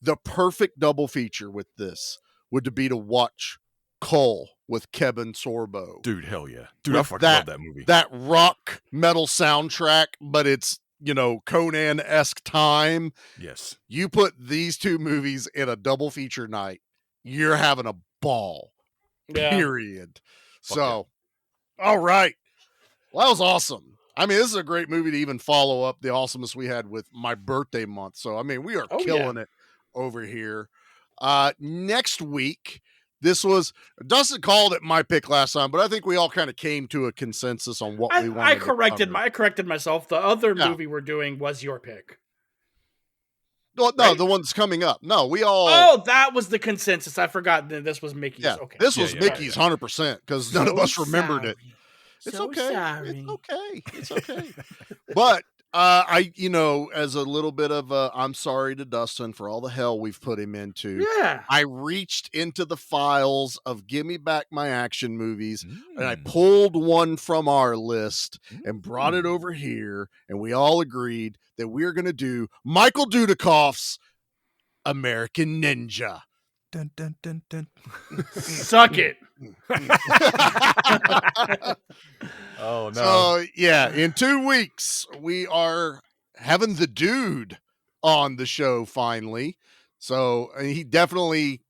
The perfect double feature with this would be to watch Cole with Kevin Sorbo. Dude, hell yeah. Dude, I fucking love that movie. That rock metal soundtrack, but it's, Conan-esque time. Yes. You put these two movies in a double feature night, you're having a ball. Yeah. Period. All right. Well, that was awesome. I mean, this is a great movie to even follow up the awesomeness we had with my birthday month. So, I mean, we are killing it over here. Next week, Dustin called it my pick last time, but I think we all kind of came to a consensus on what we wanted. I corrected myself. The other movie we're doing was your pick. Well, no, the one's coming up. No, we all. Oh, that was the consensus. I forgot that this was Mickey's. Yeah, okay. This was Mickey's 100% because none of us remembered it. It's so okay. Sorry. It's okay. But as a little bit of I'm sorry to Dustin for all the hell we've put him into. Yeah. I reached into the files of Give Me Back My Action Movies and I pulled one from our list and brought it over here, and we all agreed that we're going to do Michael Dudikoff's American Ninja. Dun, dun, dun, dun. Suck it. Oh, no. So, yeah, in 2 weeks, we are having the dude on the show finally. So, he definitely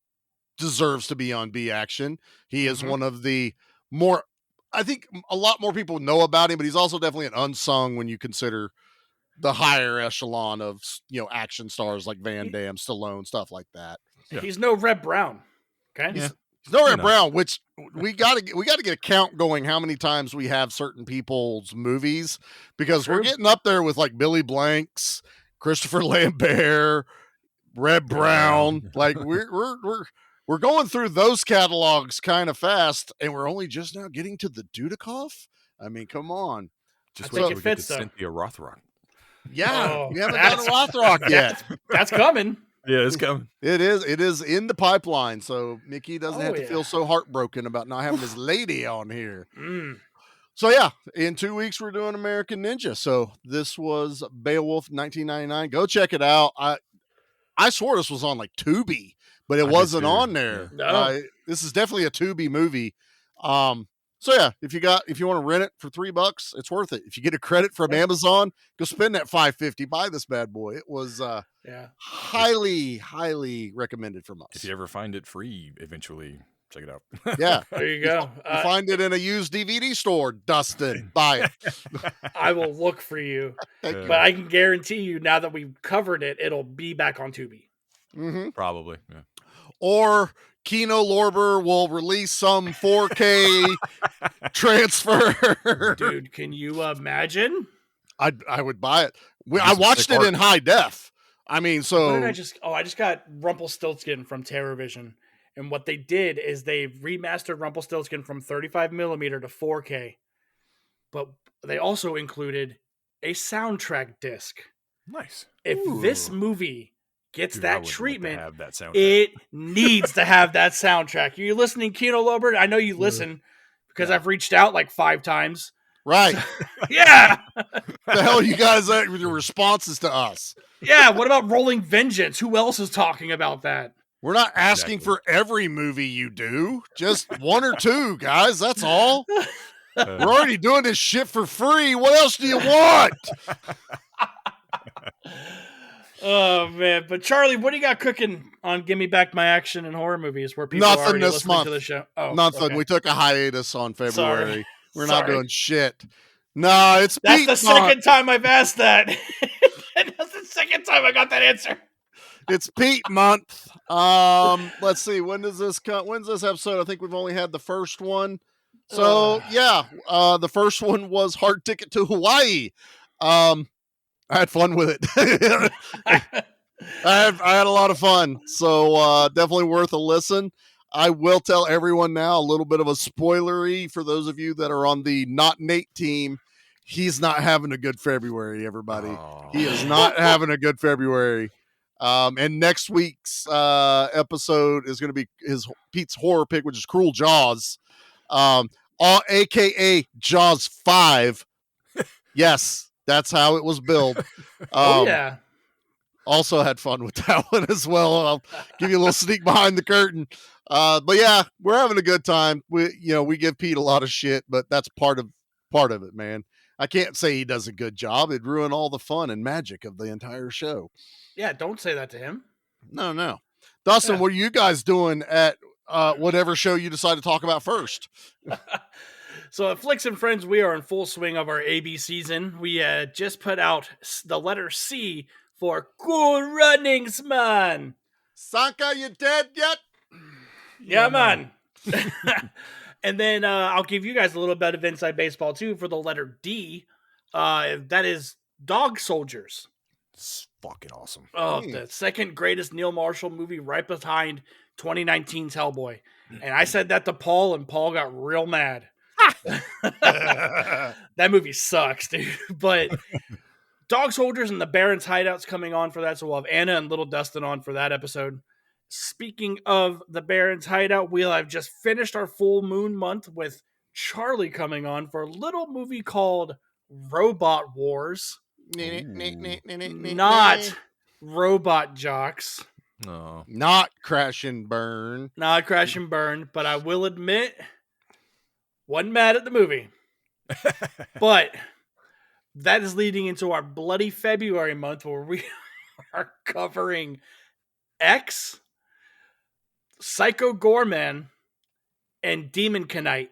deserves to be on B Action. He is one of the more, I think a lot more people know about him, but he's also definitely an unsung when you consider the higher echelon of, action stars like Van Damme, Stallone, stuff like that. Yeah. He's no Red Brown. Okay. He's no Red Brown, which we gotta get a count going how many times we have certain people's movies, because we're getting up there with like Billy Blanks, Christopher Lambert, Red Brown. Like we're going through those catalogs kind of fast, and we're only just now getting to the Dudikoff. I mean, come on. Just wait till we get to Cynthia Rothrock. Yeah, we haven't done a Rothrock yet. That's coming. Yeah, it's coming. It is in the pipeline, so Mickey doesn't have to feel so heartbroken about not having his lady on here. So yeah, in 2 weeks we're doing American Ninja. So this was Beowulf 1999. Go check it out. I swore this was on like Tubi, but it wasn't on there. Yeah. No. This is definitely a Tubi movie. So yeah, if you want to rent it for $3, it's worth it. If you get a credit from Amazon, go spend that $5.50. Buy this bad boy. It was highly recommended from us. If you ever find it free, eventually check it out. Yeah, there you go. You find it in a used DVD store, Dustin. Buy it. I will look for you, but I can guarantee you now that we've covered it, it'll be back on Tubi. Mm-hmm. Probably, yeah. Or Kino Lorber will release some 4K transfer. Dude, can you imagine? I would buy it. I watched it in high def. I mean, so what did I just got Rumpelstiltskin from TerrorVision, and what they did is they remastered Rumpelstiltskin from 35 millimeter to 4K, but they also included a soundtrack disc. Nice. If this movie gets that treatment, that it needs to have that soundtrack. Are you listening, Kino Lobert? I know you listen because I've reached out like 5 times. Right. Yeah. The hell you guys at with your responses to us? Yeah. What about Rolling Vengeance? Who else is talking about that? We're not asking Exactly. for every movie you do. Just one or two, guys. That's all. We're already doing this shit for free. What else do you want? Oh man! But Charlie, what do you got cooking on "Give Me Back My Action" and horror movies? Where people are Nothing already this listening month. to the show? Oh, Nothing. okay. We took a hiatus on February. Sorry. We're not Sorry. doing shit. No, it's That's Pete the month. second time I've asked that. That's the second time I got that answer. It's Pete month. Let's see. When does this come? When's this episode? I think we've only had the first one. So yeah, the first one was Hard Ticket to Hawaii. I had fun with it. I had a lot of fun. So definitely worth a listen. I will tell everyone now a little bit of a spoilery for those of you that are on the Not Nate team. He's not having a good February, everybody. Oh. He is not having a good February. And next week's episode is going to be Pete's horror pick, which is Cruel Jaws, aka Jaws 5. Yes, that's how it was billed. Oh yeah. Also had fun with that one as well. I'll give you a little sneak behind the curtain. But yeah, we're having a good time. We give Pete a lot of shit, but that's part of it, man. I can't say he does a good job. It'd ruin all the fun and magic of the entire show. Yeah, don't say that to him. No. Dustin, Yeah. what are you guys doing at whatever show you decide to talk about first? So at Flicks and Friends, we are in full swing of our AB season. We just put out the letter C for Cool Runnings, man. Sanka, you dead yet? Yeah, man. And then I'll give you guys a little bit of inside baseball, too, for the letter D. That is Dog Soldiers. It's fucking awesome. Oh, the second greatest Neil Marshall movie right behind 2019's Hellboy. And I said that to Paul, and Paul got real mad. That movie sucks, dude. But Dog Soldiers and the Baron's Hideout's coming on for that, so we'll have Anna and Little Dustin on for that episode. Speaking of the Baron's Hideout, we'll have just finished our full moon month with Charlie coming on for a little movie called Robot Wars. Not Robot Jocks. No. Not Crash and Burn. Not Crash and Burn, but I will admit, wasn't mad at the movie. But that is leading into our bloody February month where we are covering X, Psycho Gorman, and Demon Knight.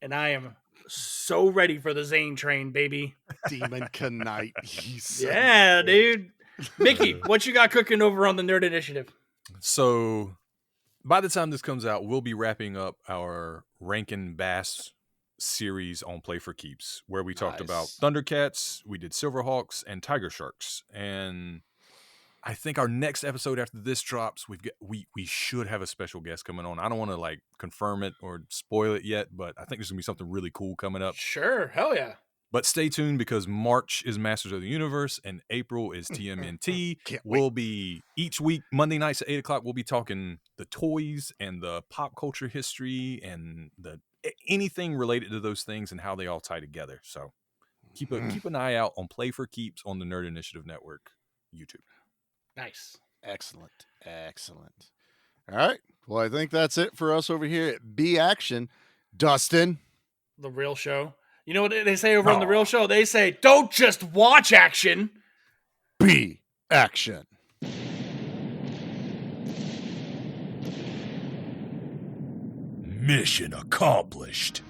And I am so ready for the Zane train, baby. Demon Knight. Yeah, dude. Mickey, what you got cooking over on the Nerd Initiative? So by the time this comes out, we'll be wrapping up our Rankin Bass series on Play for Keeps, where we talked about Thundercats, we did Silverhawks, and Tiger Sharks. And I think our next episode after this drops, we should have a special guest coming on. I don't want to confirm it or spoil it yet, but I think there's gonna be something really cool coming up. Sure, hell yeah. But stay tuned because March is Masters of the Universe and April is TMNT. We'll be each week, Monday nights at 8:00, we'll be talking the toys and the pop culture history and anything related to those things and how they all tie together. So keep an eye out on Play for Keeps on the Nerd Initiative Network YouTube. Nice. Excellent. All right. Well, I think that's it for us over here at B Action. Dustin. The Real Show. You know what they say over on The Real Show? They say, don't just watch action. B Action. Mission accomplished.